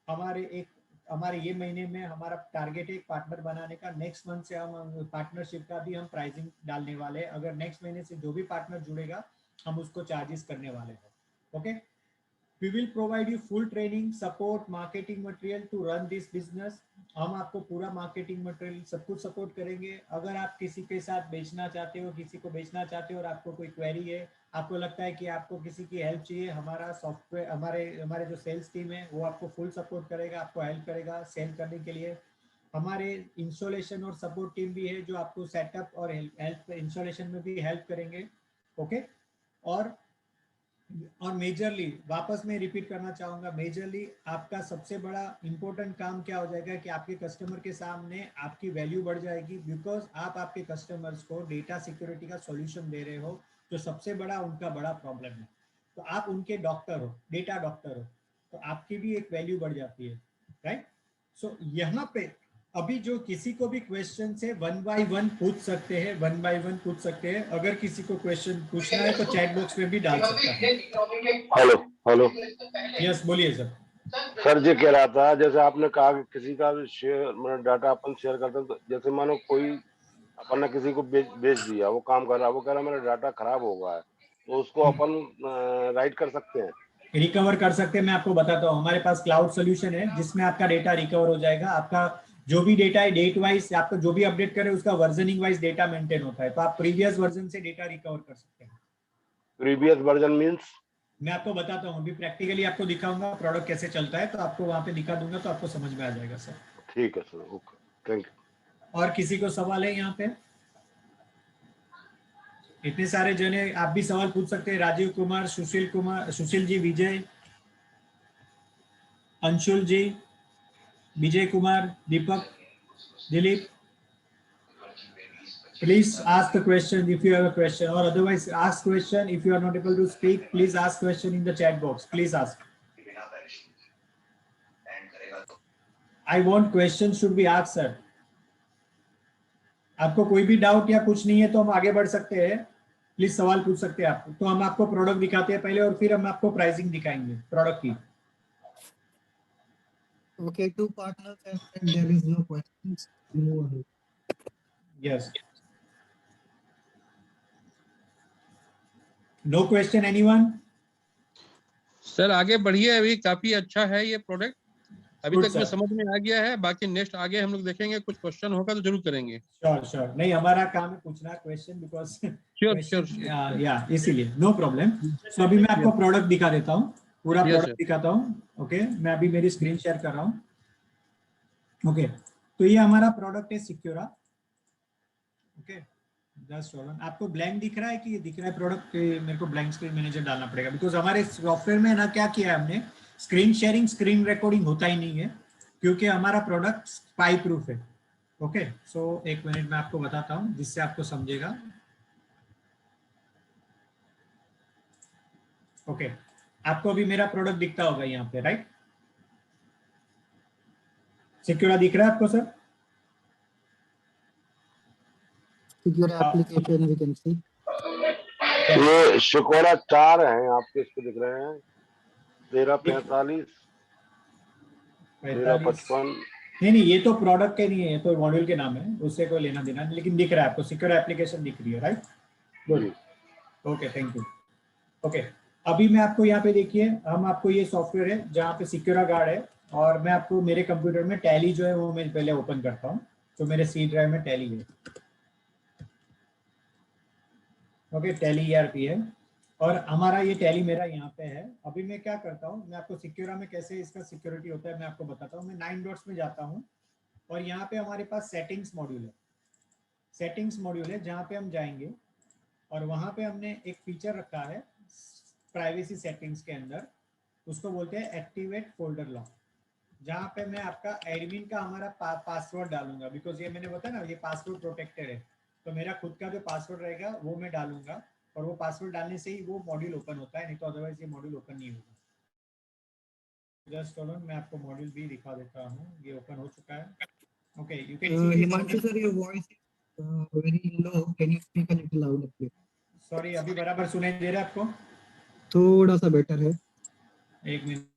हमारे ये महीने में हमारा टारगेट है एक पार्टनर बनाने का। नेक्स्ट मंथ से हम पार्टनरशिप का भी हम प्राइसिंग डालने वाले हैं। अगर नेक्स्ट महीने से जो भी पार्टनर जुड़ेगा हम उसको चार्जेस करने वाले हैं। Okay, We will provide you full training, support, marketing material to run this business. हम आपको पूरा मार्केटिंग मटेरियल सब कुछ सपोर्ट करेंगे। अगर आप किसी के साथ बेचना चाहते हो, किसी को बेचना चाहते हो और आपको कोई क्वेरी है, आपको लगता है कि आपको किसी की हेल्प चाहिए, हमारा सॉफ्टवेयर हमारे जो सेल्स टीम है वो आपको फुल सपोर्ट करेगा, आपको हेल्प करेगा सेल करने के लिए। हमारे इंस्टॉलेशन और सपोर्ट टीम भी है जो आपको सेटअप और हेल्प इंस्टॉलेशन में भी हेल्प करेंगे। ओके, और मेजरली वापस मैं रिपीट करना चाहूंगा, मेजरली आपका सबसे बड़ा इंपॉर्टेंट काम क्या हो जाएगा कि आपके कस्टमर के सामने आपकी वैल्यू बढ़ जाएगी, बिकॉज आप आपके कस्टमर्स को डेटा सिक्योरिटी का सॉल्यूशन दे रहे हो जो सबसे बड़ा उनका बड़ा प्रॉब्लम है। तो आप उनके डॉक्टर हो, डेटा डॉक्टर हो, तो आपकी भी एक वैल्यू बढ़ जाती है, राइट। सो यहाँ पे अभी जो किसी को भी क्वेश्चन है 1 बाय 1 पूछ सकते हैं, 1 बाय 1 पूछ सकते हैं। अगर किसी को क्वेश्चन पूछना है तो चैट बॉक्स में भी डाल सकता है। हेलो हेलो, यस बोलिए सर। सर जी कह रहा था, जैसे आपने कहा कि किसी का भी शेयर मतलब डाटा अपन शेयर करते हैं, तो जैसे मानो कोई अपन ने किसी को बेच दिया, वो काम कर रहा है, वो कह रहा मेरा डाटा खराब हो गया है, तो उसको अपन राइट कर सकते हैं, रिकवर कर सकते हैं। मैं आपको बताता हूँ, हमारे पास क्लाउड सोल्यूशन है जिसमें आपका डेटा रिकवर हो जाएगा। आपका जो भी डेटा है डेट वाइज आपको जो भी अपडेट करे उसका वर्जनिंग वाइज डेटा मेंटेन होता है, तो आप प्रीवियस वर्जन से डेटा रिकवर कर सकते हैं। Previous version means? मैं आपको बताता हूँ, अभी प्रैक्टिकली आपको दिखाऊंगा प्रोडक्ट कैसे चलता है, तो आपको वहां पे दिखा दूंगा तो आपको समझ में आ जाएगा सर। ठीक है सर, ओके, थैंक यू। और किसी को सवाल है यहाँ पे? इतने सारे जने, आप भी सवाल पूछ सकते हैं। राजीव कुमार, सुशील जी, विजय, अंशुल जी, विजय कुमार, दीपक, Dilip, please ask the question if you have a question, or otherwise ask question. If you are not able to speak, please ask question in the chat box. Please ask. I want questions should be asked sir. आपको कोई भी doubt या कुछ नहीं है तो हम आगे बढ़ सकते हैं, प्लीज सवाल पूछ सकते हैं आप। तो हम आपको प्रोडक्ट दिखाते हैं पहले और फिर हम आपको प्राइसिंग दिखाएंगे प्रोडक्ट की। Okay, two partners and there is no questions. Move ahead. Yes. No question anyone? Sir आगे बढ़िए, अभी काफी अच्छा है ये प्रोडक्ट, अभी Good, तक में sir. समझ में आ गया है। बाकी नेक्स्ट आगे हम लोग देखेंगे, कुछ क्वेश्चन होगा तो जरूर करेंगे। श्योर नहीं, हमारा काम है पूछना क्वेश्चन, बिकॉज श्योर या इसीलिए नो प्रॉब्लम। सो अभी मैं आपको प्रोडक्ट दिखा देता हूँ, पूरा प्रोडक्ट दिखाता हूँ। ओके, मैं अभी मेरी स्क्रीन शेयर कर रहा हूँ। ओके, तो ये हमारा प्रोडक्ट है सिक्योरा। ओके, जस्ट आपको ब्लैंक दिख रहा है कि ये दिख रहा है प्रोडक्ट? मेरे को ब्लैंक स्क्रीन मैनेजर डालना पड़ेगा, बिकॉज हमारे सॉफ्टवेयर में ना क्या किया है हमने, स्क्रीन शेयरिंग स्क्रीन रिकॉर्डिंग होता ही नहीं है, क्योंकि हमारा प्रोडक्ट स्पाई प्रूफ है। ओके, सो एक मिनट में आपको बताता हूं जिससे आपको समझेगा। ओके, आपको अभी मेरा प्रोडक्ट दिखता होगा यहाँ पे, राइट? सिक्योरा दिख रहा है आपको sir? Secure application we can see. ये शिकोरा 4 है आपके, इसको दिख रहे हैं 1345, 1355। नहीं, ये तो प्रोडक्ट के नहीं है, ये तो मॉड्यूल के नाम है, उससे कोई लेना देना नहीं, लेकिन दिख रहा है आपको, सिक्योर एप्लीकेशन दिख रही है, right? Good, okay, thank you. Okay, अभी मैं आपको यहाँ पे देखिए, हम आपको ये सॉफ्टवेयर है जहाँ पे सिक्योरा गार्ड है, और मैं आपको मेरे कंप्यूटर में टैली जो है वो मैं पहले ओपन करता हूँ, तो मेरे सी ड्राइव में टैली है। ओके, टैली ERP है और हमारा ये टैली मेरा यहाँ पे है। अभी मैं क्या करता हूँ, मैं आपको सिक्योरा में कैसे इसका सिक्योरिटी होता है मैं आपको बताता हूँ। मैं 9 डॉट्स में जाता हूँ और यहाँ पे हमारे पास सेटिंग्स मॉड्यूल है, सेटिंग्स मॉड्यूल है जहाँ पे हम जाएंगे और वहाँ पे हमने एक फीचर रखा है प्राइवेसी सेटिंग्स के अंदर, उसको बोलते हैं एक्टिवेट फोल्डर लॉक, जहाँ पे मैं आपका एडमिन का हमारा पासवर्ड डालूंगा, बिकॉज ये मैंने बताया ना ये पासवर्ड प्रोटेक्टेड है, तो मेरा खुद का जो पासवर्ड रहेगा वो मैं डालूंगा, और वो पासवर्ड डालने से ही वो मॉड्यूल ओपन होता है, नहीं तो अदरवाइज ये मॉड्यूल ओपन नहीं होगा। जस्ट मैं आपको मॉड्यूल भी दिखा देता हूँ, ये ओपन हो चुका है। Okay, you can see Himanshu sir, your voice is very low. Can you speak a little louder, please? Sorry, अभी बराबर सुनाई दे रहा है आपको? थोड़ा सा बेटर है। एक मिनट,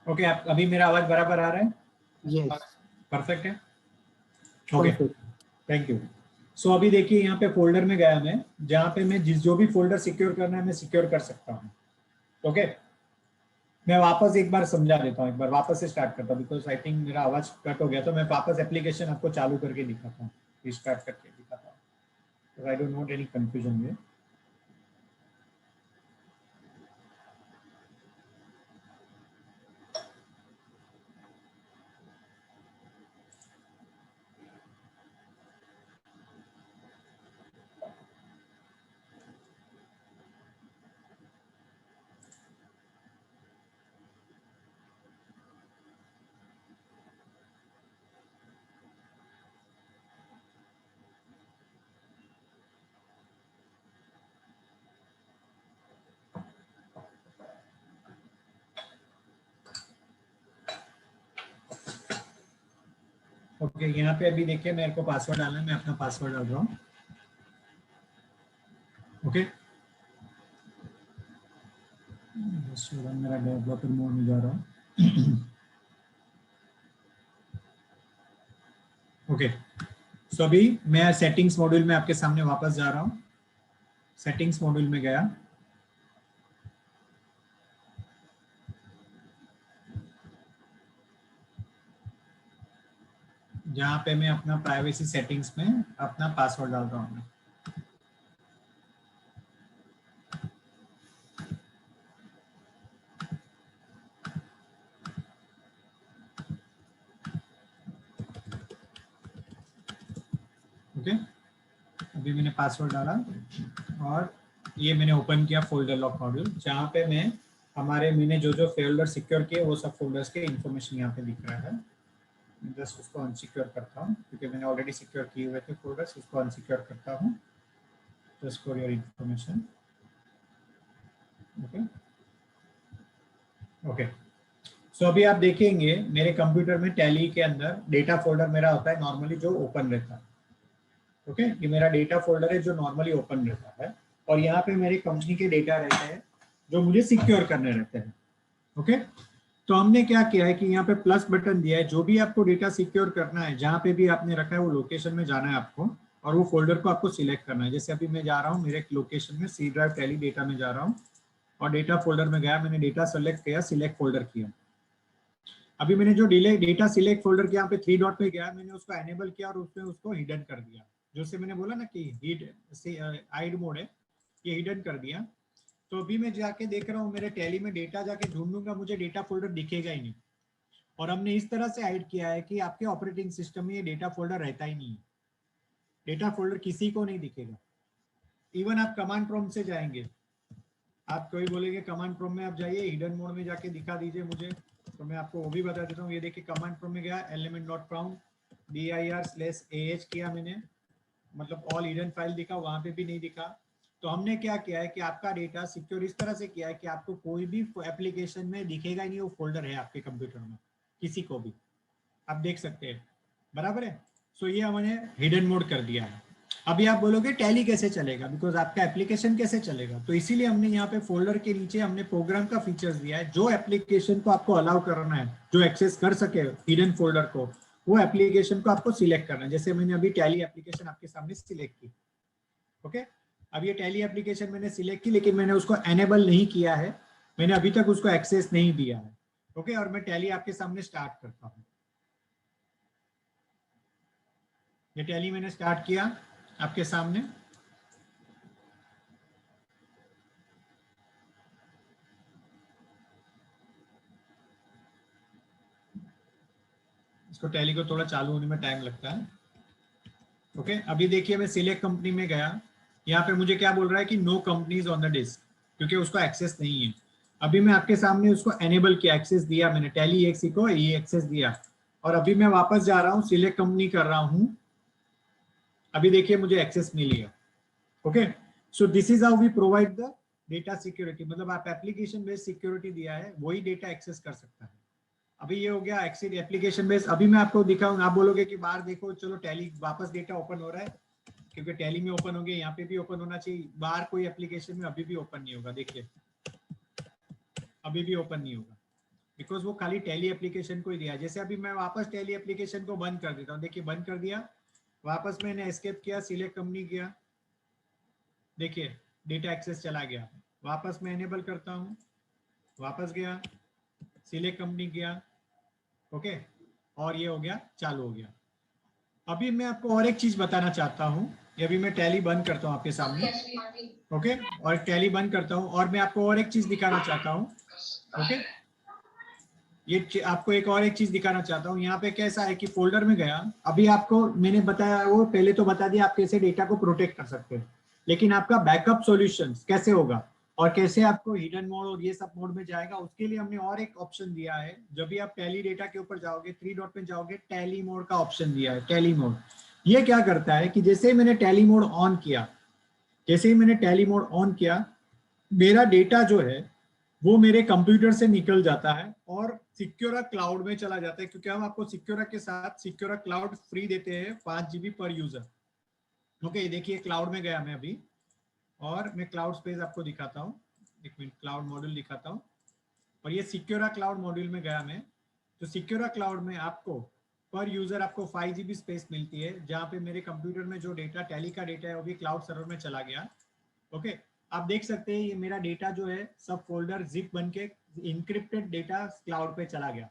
ओके, आप अभी मेरा आवाज बराबर आ रहा है? Yes. परफेक्ट है। Okay, Perfect. Thank you. So अभी देखिए यहाँ पे फोल्डर में गया मैं, जहाँ पे मैं जो भी फोल्डर सिक्योर करना है मैं सिक्योर कर सकता हूँ। ओके, मैं वापस एक बार समझा देता हूँ, एक बार वापस से स्टार्ट करता हूँ, बिकॉज आई थिंक मेरा आवाज कट हो गया, तो मैं वापस एप्लीकेशन आपको चालू करके दिखाता हूँ, रिस्टार्ट करके दिखाता हूँ। I don't want any confusion में। ओके, यहाँ पे अभी देखिए मेरे को पासवर्ड डालना है, मैं अपना पासवर्ड डाल रहा हूँ। ओके, मेरा डेवलपर मोड में जा रहा हूँ। ओके, सो अभी मैं सेटिंग्स मॉड्यूल में आपके सामने वापस जा रहा हूँ। सेटिंग्स मॉड्यूल में गया, जहाँ पे मैं अपना प्राइवेसी सेटिंग्स में अपना पासवर्ड डाल रहा हूँ। ओके, अभी मैंने पासवर्ड डाला और ये मैंने ओपन किया फोल्डर लॉक मॉड्यूल, जहाँ पे मैंने जो फोल्डर सिक्योर किए वो सब फोल्डर्स के इंफॉर्मेशन यहाँ पे दिख रहा है। मैं जस्ट उसको अनसिक्योर करता हूँ क्योंकि मैंने ऑलरेडी सिक्योर किए हुए थे फोल्डर्स, उसको अनसिक्योर करता हूँ just for your information. Okay okay, so अभी आप देखेंगे मेरे कंप्यूटर में टैली के अंदर डेटा फोल्डर मेरा होता है नॉर्मली जो ओपन रहता है। ओके, ये मेरा डेटा फोल्डर है जो नॉर्मली ओपन रहता है, और यहाँ पे मेरे कंपनी के डेटा रहते हैं जो मुझे सिक्योर करने रहते हैं। ओके, तो हमने क्या किया है कि यहाँ पे प्लस बटन दिया है, जो भी आपको डेटा सिक्योर करना है जहाँ पे भी आपने रखा है वो लोकेशन में जाना है आपको, और वो फोल्डर को आपको सिलेक्ट करना है। जैसे अभी मैं जा रहा हूँ मेरे लोकेशन में सी ड्राइव टैली डेटा में जा रहा हूँ, और डेटा फोल्डर में गया, मैंने डेटा सेलेक्ट किया, सिलेक्ट फोल्डर किया। अभी मैंने जो डेटा सिलेक्ट फोल्डर के यहाँ पे 3 डॉट पे गया, मैंने उसको एनेबल किया और उसमें उसको हिडन कर दिया। जैसे मैंने बोला ना कि हाइड मोड है, ये हिडन कर दिया। तो अभी मैं जाके देख रहा हूँ मेरे टैली में डेटा जाके ढूंढूंगा, मुझे डेटा फोल्डर दिखेगा ही नहीं। और हमने इस तरह से हाइड किया है कि आपके ऑपरेटिंग सिस्टम में ये डेटा फोल्डर रहता ही नहीं है, डेटा फोल्डर किसी को नहीं दिखेगा। इवन आप कमांड प्रॉम्प्ट से जाएंगे, आप कोई बोलेंगे कमांड प्रॉम्प्ट में आप जाइए, हिडन मोड में जाके दिखा दीजिए मुझे, तो मैं आपको वो भी बता देता हूँ। ये देखिए कमांड प्रॉम्प्ट में गया, एलिमेंट डॉट फाउंड dir/ah किया मैंने, मतलब ऑल हिडन फाइल दिखा, वहां पे भी नहीं दिखा। तो हमने क्या किया है कि आपका डेटा सिक्योर इस तरह से किया है कि आपको कोई भी एप्लीकेशन में दिखेगा ही नहीं वो फोल्डर है आपके कंप्यूटर में, किसी को भी, आप देख सकते हैं। बराबर है, सो ये हमने हिडन मोड कर दिया है। अभी आप बोलोगे टैली कैसे चलेगा, बिकॉज आपका एप्लीकेशन कैसे चलेगा, तो इसीलिए हमने यहाँ पे फोल्डर के नीचे हमने प्रोग्राम का फीचर्स दिया है। जो एप्लीकेशन को आपको अलाउ करना है, जो एक्सेस कर सके हिडन फोल्डर को, वो एप्लीकेशन को आपको सिलेक्ट करना है। जैसे मैंने अभी टैली एप्लीकेशन आपके सामने सिलेक्ट की। ओके, अब ये टैली एप्लीकेशन मैंने सिलेक्ट की, लेकिन मैंने उसको एनेबल नहीं किया है, मैंने अभी तक उसको एक्सेस नहीं दिया है। ओके, और मैं टैली आपके सामने स्टार्ट करता हूँ। ये टैली मैंने स्टार्ट किया आपके सामने। इसको टैली को थोड़ा चालू होने में टाइम लगता है। ओके, अभी देखिए मैं सिलेक्ट कंपनी में गया, यहाँ पे मुझे क्या बोल रहा है कि no companies on the disk, क्योंकि उसको एक्सेस नहीं है। अभी मैं आपके सामने उसको एनेबल किया, एक्सेस दिया मैंने, टैली एक्सी को ये एक्सेस दिया, और अभी मैं वापस जा रहा हूँ, सिलेक्ट कंपनी कर रहा हूँ। अभी देखिए मुझे एक्सेस मिल गया। Okay, so this is how we provide the data security, मतलब आप एप्लीकेशन बेस्ड सिक्योरिटी दिया है, वही डेटा एक्सेस कर सकता है। अभी ये हो गया एक्सेस एप्लीकेशन बेस्ड। अभी मैं आपको दिखाऊंगा, आप बोलोगे कि बाहर देखो, चलो टैली वापस डेटा ओपन हो रहा है, क्योंकि टैली में ओपन हो गया, यहाँ पे भी ओपन होना चाहिए। बाहर कोई एप्लीकेशन में अभी भी ओपन नहीं होगा, देखिए अभी भी ओपन नहीं होगा। बिकॉज वो खाली टैली एप्लीकेशन को ही दिया। जैसे अभी मैं वापस टैली एप्लीकेशन को बंद कर देता हूँ, देखिए बंद कर दिया, वापस मैंने एस्केप किया, सिलेक्ट कंपनी किया, देखिए डेटा एक्सेस चला गया, वापस मैं एनेबल करता हूँ, वापस गया, सिलेक्ट कंपनी किया, ओके, और ये हो गया, चालू हो गया। अभी मैं आपको और एक चीज बताना चाहता हूँ, ये अभी मैं टैली बंद करता हूँ आपके सामने, ओके, और टैली बंद करता हूँ, और मैं आपको और एक चीज दिखाना चाहता हूँ, ओके, ये आपको एक और एक चीज दिखाना चाहता हूँ। यहाँ पे कैसा है कि फोल्डर में गया, अभी आपको मैंने बताया, वो पहले तो बता दिया आप कैसे डेटा को प्रोटेक्ट कर सकते हैं, लेकिन आपका बैकअप सॉल्यूशन कैसे होगा और कैसे आपको हिडन मोड और ये सब मोड में जाएगा, उसके लिए हमने और एक ऑप्शन दिया है। जब भी आप टैली डेटा के ऊपर जाओगे, 3 डॉट में जाओगे, टैली मोड का ऑप्शन दिया है, टैली मोड। ये क्या करता है कि जैसे ही मैंने टैली मोड ऑन किया, जैसे ही मैंने टैली मोड ऑन किया, मेरा डेटा जो है वो मेरे कंप्यूटर से निकल जाता है और सिक्योरा क्लाउड में चला जाता है, क्योंकि हम आपको सिक्योरा के साथ सिक्योरा क्लाउड फ्री देते हैं 5 GB पर यूजर। ओके, देखिए क्लाउड में गया मैं अभी, और मैं क्लाउड स्पेस आपको दिखाता हूँ, एक मिनट, क्लाउड मॉड्यूल दिखाता हूँ, और ये सिक्योरा क्लाउड मॉड्यूल में गया मैं। तो सिक्योरा क्लाउड में आपको पर यूजर आपको 5 GB स्पेस मिलती है, जहाँ पे मेरे कंप्यूटर में जो डेटा टैली का डेटा है वो भी क्लाउड सर्वर में चला गया। ओके, आप देख सकते हैं ये मेरा डेटा जो है सब फोल्डर जिप बन के इंक्रिप्टेड डेटा क्लाउड पे चला गया।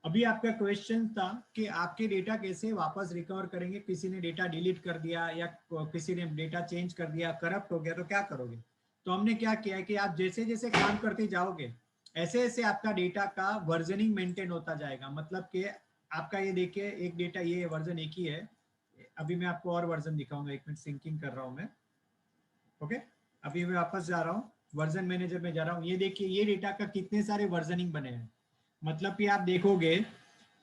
अभी आपका क्वेश्चन था कि आपके डेटा कैसे वापस रिकवर करेंगे, किसी ने डेटा डिलीट कर दिया या किसी ने डेटा चेंज कर दिया, करप्ट हो गया, तो क्या करोगे। तो हमने क्या किया है कि आप जैसे जैसे काम करते जाओगे, ऐसे ऐसे आपका डेटा का वर्जनिंग मेंटेन होता जाएगा। मतलब कि आपका ये देखिए, एक डेटा ये वर्जन एक ही है, अभी मैं आपको और वर्जन दिखाऊंगा, एक मिनट, सिंकिंग कर रहा हूँ मैं, ओके। अभी मैं वापस जा रहा हूँ, वर्जन मैनेजर में जा रहा हूँ, ये देखिए ये डेटा का कितने सारे वर्जनिंग बने हैं। मतलब कि आप देखोगे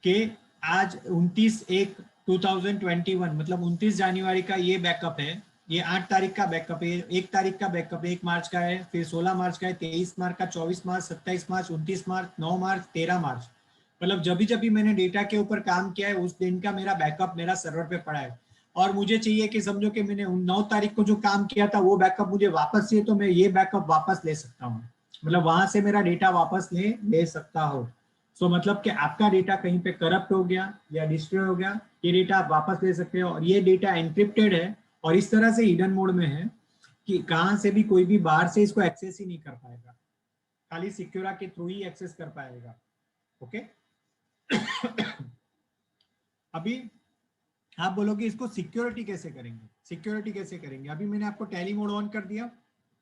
कि आज 29/1/2021 मतलब 29 जनवरी का ये बैकअप है, ये 8 तारीख का बैकअप है, 1 तारीख का बैकअप है, 1 मार्च का है, फिर 16 मार्च का है, 23 मार्च का, 24 मार्च, 27 मार्च, 29 मार्च, 9 मार्च, 13 मार्च। मतलब जब भी मैंने डेटा के ऊपर काम किया है उस दिन का मेरा बैकअप मेरा सर्वर पे पड़ा है, और मुझे चाहिए कि समझो कि मैंने 9 तारीख को जो काम किया था वो बैकअप मुझे वापस चाहिए, तो मैं ये बैकअप वापस ले सकता हूँ, मतलब वहां से मेरा डेटा वापस ले सकता हो। सो मतलब कि आपका डेटा कहीं पे करप्ट हो गया या डिस्ट्रॉय हो गया, ये डेटा आप वापस ले सकते हो, और ये डेटा एनक्रिप्टेड है और इस तरह से हिडन मोड में है कि कहाँ से भी कोई भी बाहर से इसको एक्सेस ही नहीं कर पाएगा, खाली सिक्योरा के थ्रू ही एक्सेस कर पाएगा। ओके अभी आप बोलोगे इसको सिक्योरिटी कैसे करेंगे, सिक्योरिटी कैसे करेंगे। अभी मैंने आपको टैली मोड ऑन कर दिया,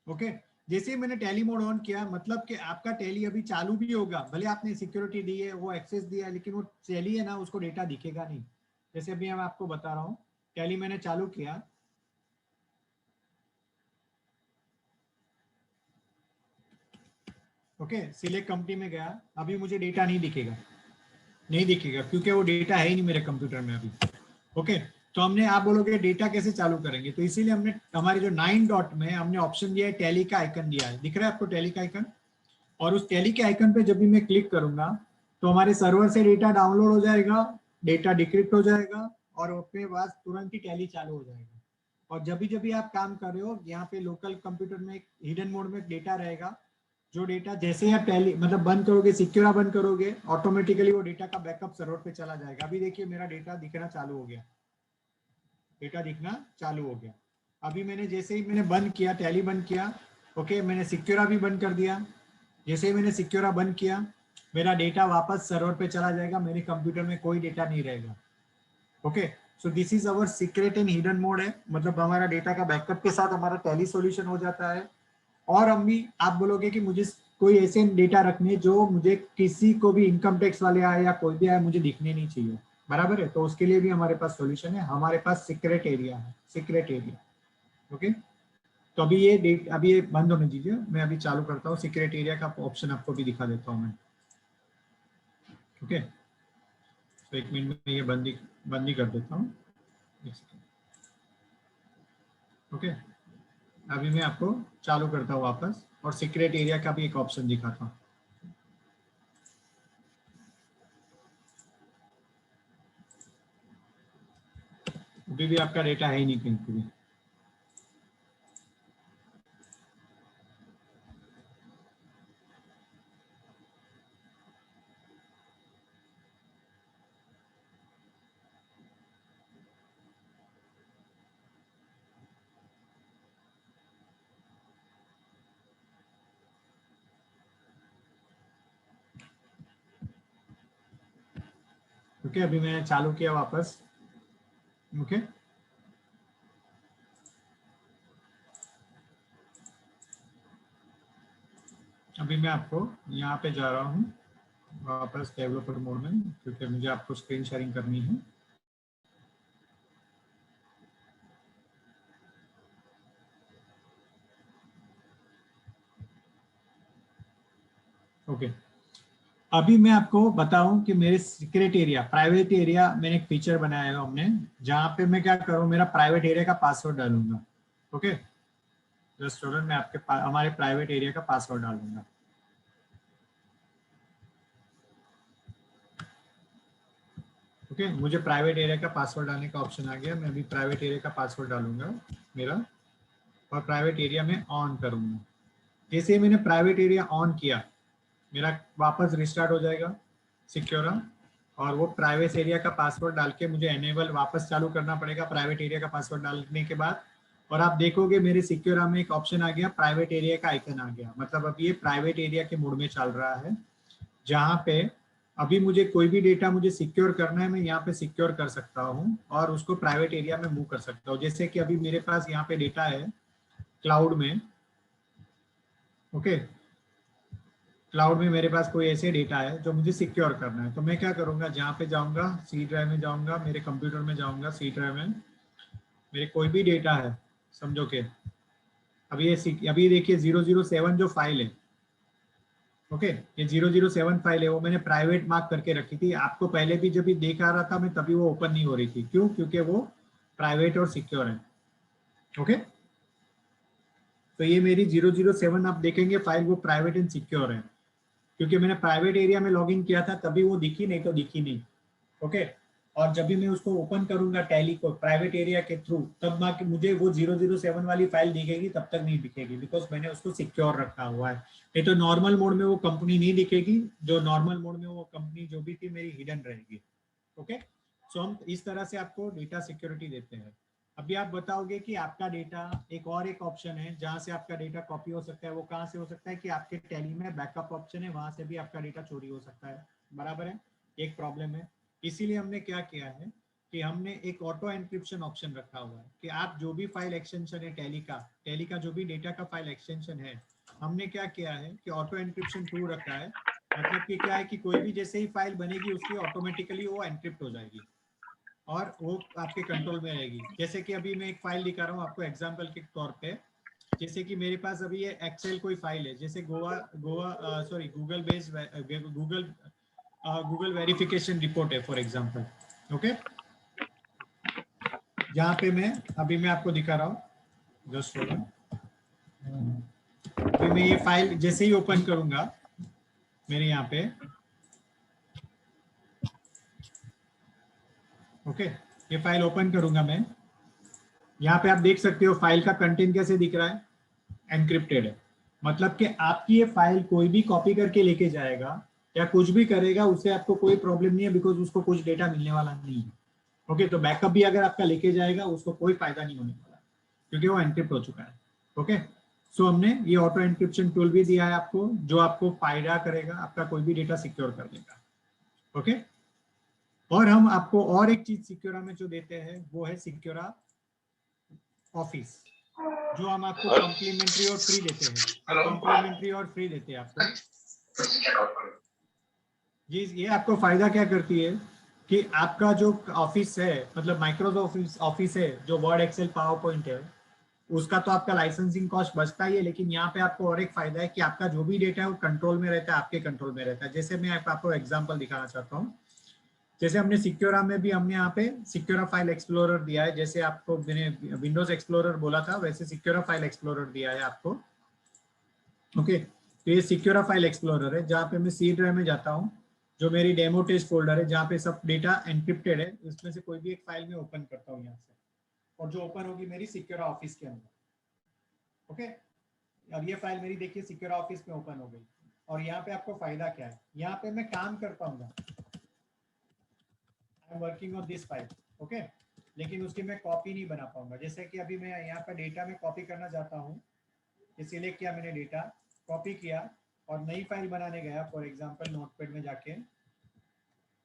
ओके। जैसे ही मैंने टैली मोड ऑन किया, मतलब कि आपका टैली अभी चालू भी होगा, भले आपने सिक्योरिटी दी है, वो एक्सेस दिया है, लेकिन वो टैली है ना, उसको डेटा दिखेगा नहीं। जैसे अभी मैं आपको बता रहा हूँ, टैली मैंने चालू किया, ओके, सिलेक्ट कंपनी में गया, अभी मुझे डेटा नहीं दिखेगा, नहीं दिखेगा क्योंकि वो डेटा है ही नहीं मेरे कंप्यूटर में अभी। ओके, तो हमने, आप बोलोगे डेटा कैसे चालू करेंगे, तो इसीलिए हमने हमारे जो 9 डॉट में हमने ऑप्शन दिया है, टैली का आइकन दिया है, दिख रहा है आपको टैली का आइकन, और उस टैली के आइकन पे जब भी मैं क्लिक करूंगा तो हमारे सर्वर से डेटा डाउनलोड हो जाएगा, डेटा डिक्रिप्ट हो जाएगा, और अपने पास तुरंत ही टैली चालू हो जाएगा। और जब भी आप काम कर रहे हो, यहाँ पे लोकल कंप्यूटर में एक हिडन मोड में डेटा रहेगा, जो डेटा जैसे ही आप टैली मतलब बंद करोगे, सिक्योरा बंद करोगे, ऑटोमेटिकली वो डेटा का बैकअप सर्वर पे चला जाएगा। अभी देखिए मेरा डेटा दिखना चालू हो गया, डेटा दिखना चालू हो गया। अभी मैंने जैसे ही मैंने बंद किया, टैली बंद किया, ओके, मैंने सिक्योरा भी बंद कर दिया, जैसे ही मैंने सिक्योरा बंद किया, मेरा डेटा वापस सर्वर पे चला जाएगा, मेरे कंप्यूटर में कोई डेटा नहीं रहेगा। Okay, so this is our secret and hidden mode है, मतलब हमारा डेटा का बैकअप के साथ हमारा टैली सॉल्यूशन हो जाता है। और हम भी, आप बोलोगे कि मुझे कोई ऐसे डेटा रखने जो मुझे किसी को भी, इनकम टैक्स वाले आए या कोई भी आए, मुझे दिखने नहीं चाहिए, बराबर है, तो उसके लिए भी हमारे पास सॉल्यूशन है, हमारे पास सीक्रेट एरिया है, सीक्रेट एरिया। ओके, तो अभी ये डेट, अभी ये बंद होने दीजिए, मैं अभी चालू करता हूँ, सीक्रेट एरिया का ऑप्शन आपको भी दिखा देता हूँ मैं। ओके, तो 1 मिनट में ये बंदी कर देता हूँ। ओके, अभी मैं आपको चालू करता हूँ वापस, और सीक्रेट एरिया का भी एक ऑप्शन दिखाता हूँ। अभी भी आपका डेटा है ही नहीं कहीं भी। ओके अभी मैंने चालू किया वापस। ओके अभी मैं आपको यहाँ पे जा रहा हूँ वापस डेवलपर मोड में, क्योंकि मुझे आपको स्क्रीन शेयरिंग करनी है। ओके अभी मैं आपको बताऊं कि मेरे सीक्रेट एरिया, प्राइवेट एरिया, मैंने एक फीचर बनाया है हमने, जहां पे मैं क्या करूं, मेरा प्राइवेट एरिया का पासवर्ड डालूंगा। ओके जस्ट स्टूडेंट मैं आपके हमारे प्राइवेट एरिया का पासवर्ड डालूंगा। ओके मुझे प्राइवेट एरिया का पासवर्ड डालने का ऑप्शन आ गया। मैं अभी प्राइवेट एरिया का पासवर्ड डालूंगा मेरा, और प्राइवेट एरिया में ऑन करूंगा। जैसे ही मैंने प्राइवेट एरिया ऑन किया, मेरा वापस रिस्टार्ट हो जाएगा सिक्योरा, और वो प्राइवेट एरिया का पासवर्ड डाल के मुझे एनेबल वापस चालू करना पड़ेगा प्राइवेट एरिया का पासवर्ड डालने के बाद। और आप देखोगे मेरे सिक्योरा में एक ऑप्शन आ गया, प्राइवेट एरिया का आइकन आ गया। मतलब अब ये प्राइवेट एरिया के मोड में चल रहा है, जहाँ पे अभी मुझे कोई भी डेटा मुझे सिक्योर करना है, मैं यहाँ पे सिक्योर कर सकता हूँ और उसको प्राइवेट एरिया में मूव कर सकता हूँ। जैसे कि अभी मेरे पास यहाँ पे डेटा है क्लाउड में। ओके क्लाउड में मेरे पास कोई ऐसे डेटा है जो मुझे सिक्योर करना है, तो मैं क्या करूंगा, जहाँ पे जाऊंगा सी ड्राइव में जाऊंगा, मेरे कंप्यूटर में जाऊंगा, सी ड्राइव में मेरे कोई भी डेटा है, समझो कि अभी देखिए 007 जो फाइल है, ओके ये 007 फाइल है, वो मैंने प्राइवेट मार्क करके रखी थी। आपको पहले भी जब भी देख आ रहा था मैं, तभी वो ओपन नहीं हो रही थी। क्यों? क्योंकि वो प्राइवेट और सिक्योर है। ओके तो ये मेरी 007 आप देखेंगे फाइल, वो प्राइवेट एंड सिक्योर है, क्योंकि मैंने प्राइवेट एरिया में लॉगिन किया था, तभी वो दिखी, नहीं तो दिखी नहीं। ओके और जब भी मैं उसको ओपन करूंगा टैली को प्राइवेट एरिया के थ्रू, तब मुझे वो 007 वाली फाइल दिखेगी, तब तक नहीं दिखेगी, बिकॉज मैंने उसको सिक्योर रखा हुआ है। नहीं तो नॉर्मल मोड में वो कंपनी नहीं दिखेगी, जो नॉर्मल मोड में वो कंपनी जो भी थी मेरी हिडन रहेगी। ओके सो हम इस तरह से आपको डेटा सिक्योरिटी देते हैं। अभी आप बताओगे कि आपका डेटा, एक ऑप्शन है जहां से आपका डेटा कॉपी हो सकता है, वो कहां से हो सकता है कि आपके टैली में बैकअप ऑप्शन है, वहां से भी आपका डेटा चोरी हो सकता है। बराबर है, एक प्रॉब्लम है। इसीलिए हमने क्या किया है कि हमने एक ऑटो एन्क्रिप्शन ऑप्शन रखा हुआ है कि आप जो भी फाइल एक्सटेंशन है टैली का जो भी डेटा का फाइल एक्सटेंशन है, हमने क्या किया है कि ऑटो एन्क्रिप्शन 2 रखा है। मतलब कि क्या है कि कोई भी जैसे ही फाइल बनेगी उसकी ऑटोमेटिकली वो एन्क्रिप्ट हो जाएगी और वो आपके कंट्रोल में रहेगी। जैसे कि अभी मैं एक फाइल दिखा रहा हूँ आपको एग्जांपल के तौर पे, जैसे कि मेरे पास अभी ये एक्सेल कोई फाइल है, जैसे गूगल वेरिफिकेशन रिपोर्ट है फॉर एग्जांपल। ओके जहाँ पे मैं आपको दिखा रहा हूँ, जस्ट अभी मैं ये फाइल जैसे ही ओपन करूंगा मेरे यहाँ पे, ओके ये फाइल ओपन करूंगा मैं, यहाँ पे आप देख सकते हो फाइल का कंटेंट कैसे दिख रहा है, एनक्रिप्टेड है। मतलब कि आपकी ये फाइल कोई भी कॉपी करके लेके जाएगा या कुछ भी करेगा, उससे आपको कोई प्रॉब्लम नहीं है, बिकॉज उसको कुछ डेटा मिलने वाला नहीं है। ओके तो बैकअप भी अगर आपका लेके जाएगा उसको कोई फायदा नहीं होने वाला, क्योंकि वो एनक्रिप्ट हो चुका है। ओके सो हमने ये ऑटो एनक्रिप्शन टूल भी दिया है आपको, जो आपको फायदा करेगा, आपका कोई भी डेटा सिक्योर कर देगा। ओके और हम आपको और एक चीज सिक्योरा में जो देते हैं वो है सिक्योरा ऑफिस, जो हम आपको कॉम्प्लीमेंट्री और फ्री देते हैं। कॉम्प्लीमेंट्री और फ्री देते हैं आपको। ये आपको फायदा क्या करती है कि आपका जो ऑफिस है, मतलब माइक्रोसॉफ्ट ऑफिस है, जो वर्ड एक्सेल पावर पॉइंट है, उसका तो आपका लाइसेंसिंग कॉस्ट बचता ही है, लेकिन यहाँ पे आपको और एक फायदा है कि आपका जो भी डेटा है वो कंट्रोल में रहता है, आपके कंट्रोल में रहता है। जैसे मैं आपको एग्जांपल दिखाना चाहता हूँ, जैसे हमने सिक्योरा में भी हमने यहाँ पे सिक्योरा फाइल एक्सप्लोरर दिया है, जैसे आपको मैंने विंडोज एक्सप्लोरर बोला था, वैसे सिक्योरा फाइल एक्सप्लोरर दिया है आपको। ओके तो ये सिक्योरा फाइल एक्सप्लोरर है, जहाँ पे मैं सी ड्राइव में जाता हूँ, जो मेरी डेमो टेस्ट फोल्डर है, जहाँ पे सब डेटा एनक्रिप्टेड है, उसमें से कोई भी एक फाइल में ओपन करता हूँ यहाँ से, और जो ओपन होगी मेरी सिक्योरा ऑफिस के अंदर। ओके अब ये फाइल मेरी देखिए सिक्योरा ऑफिस में ओपन हो गई। और यहाँ पे आपको फायदा क्या है, यहाँ पे मैं काम कर पाऊंगा, I am working on this file. Okay लेकिन उसकी मैं कॉपी नहीं बना पाऊंगा। जैसे कि अभी मैं यहाँ पर डेटा में कॉपी करना चाहता हूँ, सिलेक्ट किया मैंने डेटा, कॉपी किया और नई फाइल बनाने गया, फॉर एग्जांपल नोटपैड में जाके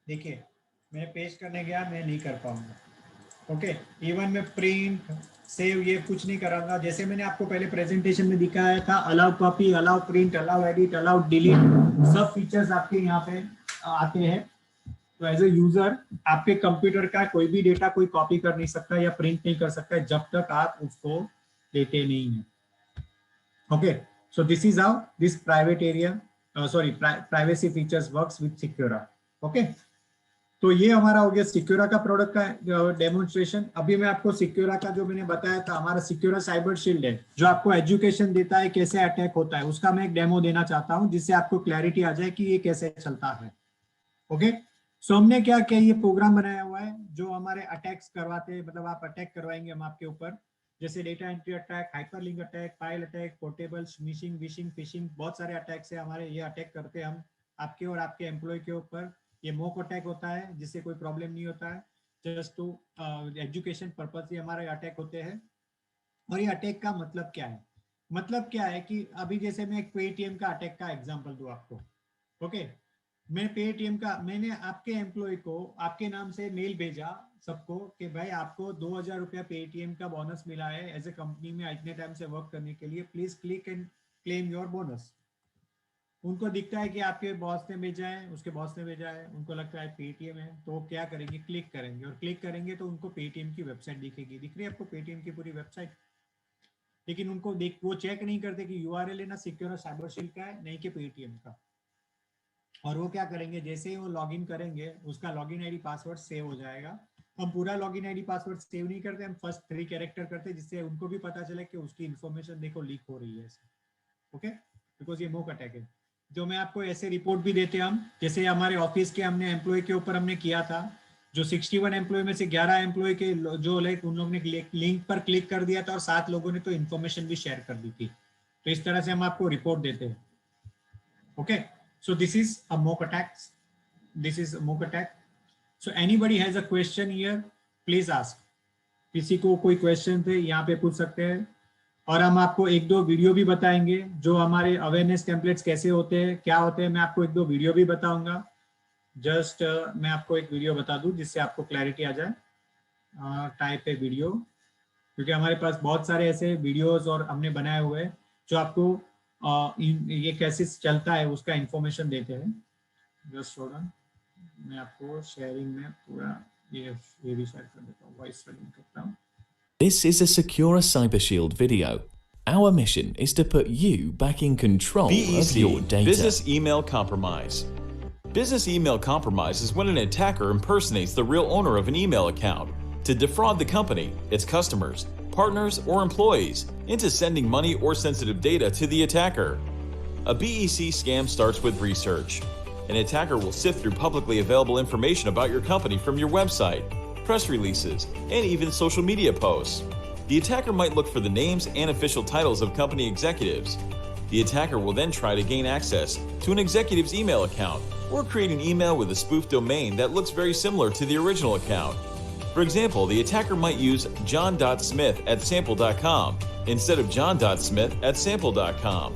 देखिए मैं पेस्ट करने गया, मैं नहीं कर पाऊंगा। ओके, इवन मैं प्रिंट सेव ये कुछ नहीं कराऊंगा। जैसे मैंने आपको पहले प्रेजेंटेशन में दिखाया था, allow copy, allow print, allow edit, allow delete, सब फीचर्स आपके यहाँ पे आते हैं। तो एज ए यूजर आपके कंप्यूटर का कोई भी डेटा कोई कॉपी कर नहीं सकता या प्रिंट नहीं कर सकता जब तक आप उसको देते नहीं है। Okay, so this is how this private area privacy features works with Secura. Okay, तो ये हमारा हो गया सिक्योरा का प्रोडक्ट का डेमोन्स्ट्रेशन। अभी मैं आपको सिक्योरा का जो मैंने बताया था, हमारा सिक्योरा साइबर शील्ड है जो आपको एजुकेशन देता है कैसे अटैक होता है, उसका मैं एक डेमो देना चाहता हूं जिससे आपको क्लैरिटी आ जाए कि ये कैसे चलता है। ओके, सो हमने क्या किया, ये प्रोग्राम बनाया हुआ है जो हमारे अटैक्स करवाते हैं, मतलब आप अटैक करवाएंगे हम आपके ऊपर, जैसे data entry attack, hyperlink attack, file attack, portable, smishing, wishing, fishing, बहुत सारे अटैक्स है हमारे। ये अटैक करते हैं हम आपके और आपके एम्प्लॉय के ऊपर। ये मॉक अटैक होता है जिससे कोई प्रॉब्लम नहीं होता है, जस्ट टू एजुकेशन पर्पज से हमारे अटैक होते हैं। और ये अटैक का मतलब क्या है, मतलब क्या है कि अभी जैसे मैं एक पेटीएम का अटैक का एग्जांपल दूं आपको। ओके, मैं पेटीएम का, मैंने आपके एम्प्लॉय को आपके नाम से मेल भेजा सबको कि भाई आपको 2000 रुपया पेटीएम का बोनस मिला है एज ए कंपनी में इतने टाइम से वर्क करने के लिए, please click and claim your bonus. उनको दिखता है कि आपके बॉस ने भेजा है, उसके बॉस ने भेजा है, उनको लगता है पेटीएम है, तो क्या करेंगे, क्लिक करेंगे, और क्लिक करेंगे तो उनको पेटीएम की वेबसाइट दिखेगी। दिख रही है आपको पेटीएम की पूरी वेबसाइट, लेकिन उनको वो चेक नहीं करते कि यूआरएल है ना सिक्योर साइबर शील्ड का है, नहीं कि पेटीएम का। और वो क्या करेंगे, जैसे ही वो लॉगिन करेंगे उसका लॉगिन आईडी पासवर्ड सेव हो जाएगा। हम पूरा लॉगिन आईडी पासवर्ड सेव नहीं करते, हम फर्स्ट 3 कैरेक्टर करते हैं जिससे उनको भी पता चले कि उसकी इन्फॉर्मेशन देखो लीक हो रही है। ओके, बिकॉज ये मोक अटैक है। जो मैं आपको ऐसे रिपोर्ट भी देते हैं हम, जैसे हमारे ऑफिस के हमने एम्प्लॉय के ऊपर हमने किया था, जो 61 एम्प्लॉय में से 11 एम्प्लॉय के जो उन लोगों ने लिंक पर क्लिक कर दिया था और 7 लोगों ने तो इन्फॉर्मेशन भी शेयर कर दी थी। तो इस तरह से हम आपको रिपोर्ट देते हैं। Okay, so this is a mock attack. This is a mock attack. So anybody has a question here, please ask. किसी को कोई क्वेश्चन थे यहाँ पे पूछ सकते हैं। और हम आपको 1-2 वीडियो भी बताएंगे जो हमारे अवेयरनेस टेम्पलेट्स कैसे होते हैं, क्या होते हैं, मैं आपको 1-2 वीडियो भी बताऊंगा। जस्ट मैं आपको एक वीडियो बता दूं जिससे आपको क्लैरिटी आ जाए। टाइप है वीडियो, क्योंकि हमारे पास बहुत सारे ऐसे वीडियोस और हमने बनाए हुए हैं जो आपको ये कैसे चलता है उसका इंफॉर्मेशन देते हैं। जस्ट होल्ड ऑन, मैं आपको शेयरिंग में पूरा ये भी शेयर कर देता हूँ, वॉइस शेयरिंग करता हूँ। This is a Secura Cyber Shield video. Our mission is to put you back in control of your data. Business email compromise. Business email compromise is when an attacker impersonates the real owner of an email account to defraud the company, its customers, partners, or employees into sending money or sensitive data to the attacker. A BEC scam starts with research. An attacker will sift through publicly available information about your company from your website, press releases, and even social media posts. The attacker might look for the names and official titles of company executives. The attacker will then try to gain access to an executive's email account or create an email with a spoof domain that looks very similar to the original account. For example, the attacker might use john.smith@sample.com instead of john.smith@sample.com.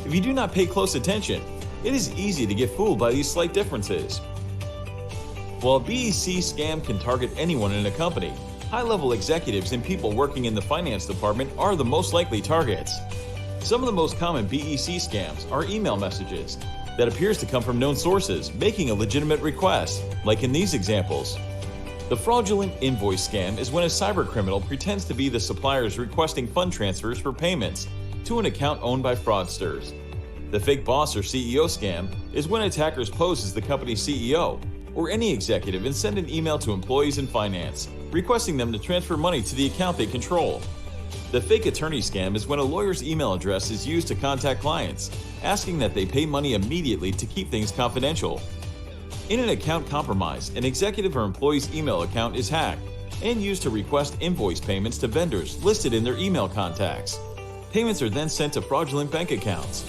If you do not pay close attention, it is easy to get fooled by these slight differences. While a BEC scam can target anyone in a company, high-level executives and people working in the finance department are the most likely targets. Some of the most common BEC scams are email messages that appears to come from known sources making a legitimate request, like in these examples. The fraudulent invoice scam is when a cybercriminal pretends to be the suppliers requesting fund transfers for payments to an account owned by fraudsters. The fake boss or CEO scam is when attackers pose as the company's CEO or any executive and send an email to employees in finance, requesting them to transfer money to the account they control. The fake attorney scam is when a lawyer's email address is used to contact clients, asking that they pay money immediately to keep things confidential. In an account compromise, an executive or employee's email account is hacked and used to request invoice payments to vendors listed in their email contacts. Payments are then sent to fraudulent bank accounts.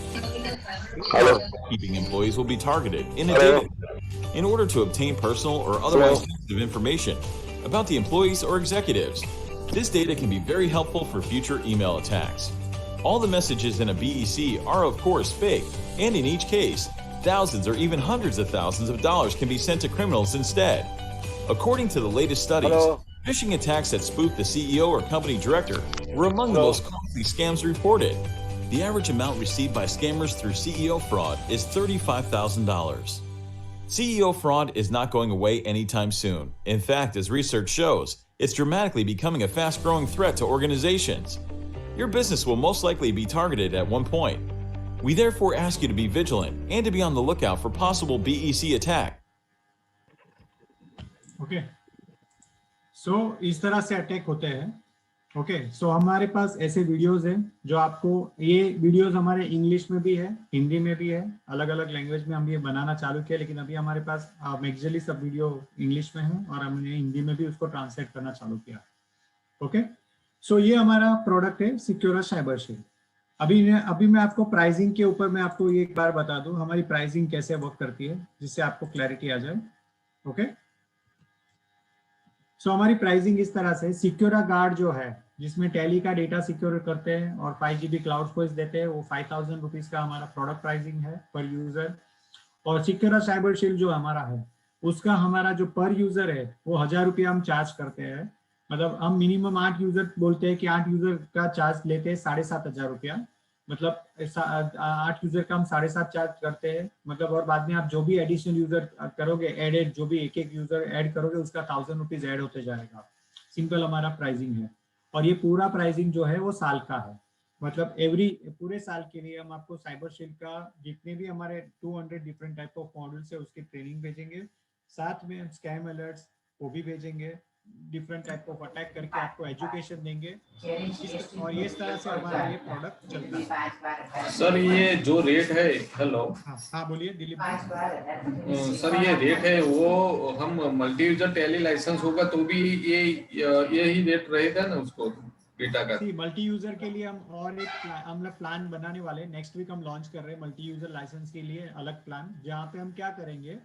Keeping employees will be targeted in order to obtain personal or otherwise sensitive information about the employees or executives. This data can be very helpful for future email attacks. All the messages in a BEC are of course fake, and in each case, thousands or even hundreds of thousands of dollars can be sent to criminals instead. According to the latest studies, Hello. phishing attacks that spoof the CEO or company director were among the Hello. most costly scams reported. The average amount received by scammers through CEO fraud is $35,000. CEO fraud is not going away anytime soon. In fact, as research shows, it's dramatically becoming a fast-growing threat to organizations. Your business will most likely be targeted at one point. We therefore ask you to be vigilant and to be on the lookout for possible BEC attack. Okay so इस तरह से attack होते हैं। Okay so हमारे पास ऐसे videos हैं जो आपको, ये वीडियोस हमारे इंग्लिश में भी है, हिंदी में भी है, अलग अलग लैंग्वेज में हम ये बनाना चालू किया, लेकिन अभी हमारे पास मैक्सिमली सब वीडियो इंग्लिश में है और हमने हिंदी में भी उसको ट्रांसलेट करना चालू किया। ओके सो ये हमारा प्रोडक्ट है सिक्योरा साइबर शील्ड। अभी मैं आपको प्राइसिंग के ऊपर मैं आपको ये एक बार बता दूं हमारी प्राइसिंग कैसे वर्क करती है, जिससे आपको क्लैरिटी आ जाए। ओके सो हमारी प्राइसिंग इस तरह से, सिक्योरा गार्ड जो है जिसमें टैली का डेटा सिक्योर करते हैं और 5 GB क्लाउड स्पेस देते हैं, वो 5000 रुपीज का हमारा प्रोडक्ट प्राइसिंग है पर यूजर। और सिक्योरा साइबर शील्ड जो हमारा है उसका हमारा जो पर यूजर है वो 1000 रुपया हम चार्ज करते हैं। मतलब हम मिनिमम 8 यूजर बोलते हैं कि 8 यूजर का चार्ज लेते हैं 7500 रुपया, मतलब 8 यूजर का हम 7.5 चार्ज करते हैं। मतलब और बाद में आप जो भी एडिशनल यूजर करोगे, एडेड जो भी एक यूजर ऐड करोगे उसका 1000 रुपीज ऐड होते जाएगा। सिंपल हमारा प्राइसिंग है और ये पूरा प्राइसिंग जो है वो साल का है। मतलब पूरे साल के लिए हम आपको साइबर शील्ड का जितने भी हमारे 200 डिफरेंट टाइप ऑफ मॉड्यूल्स है उसकी ट्रेनिंग भेजेंगे, साथ में हम स्कैम अलर्ट्स वो भी भेजेंगे, डिफरेंट टाइप ऑफ अटैक करके आपको एजुकेशन देंगे और ये इस तरह से हमारा ये प्रोडक्ट चलता है। सर ये जो रेट है, हेलो हाँ बोलिए दिलीप भाई। सर ये रेट है वो हम मल्टी यूजर टैली लाइसेंस होगा तो भी ये ही रेट रहेगा ना उसको डेटा का? मल्टी यूजर के लिए हम और एक हम लोग प्लान बनाने वाले हैं, नेक्स्ट वीक हम लॉन्च कर रहे हैं मल्टी यूजर लाइसेंस के लिए अलग प्लान, जहाँ पे हम क्या करेंगे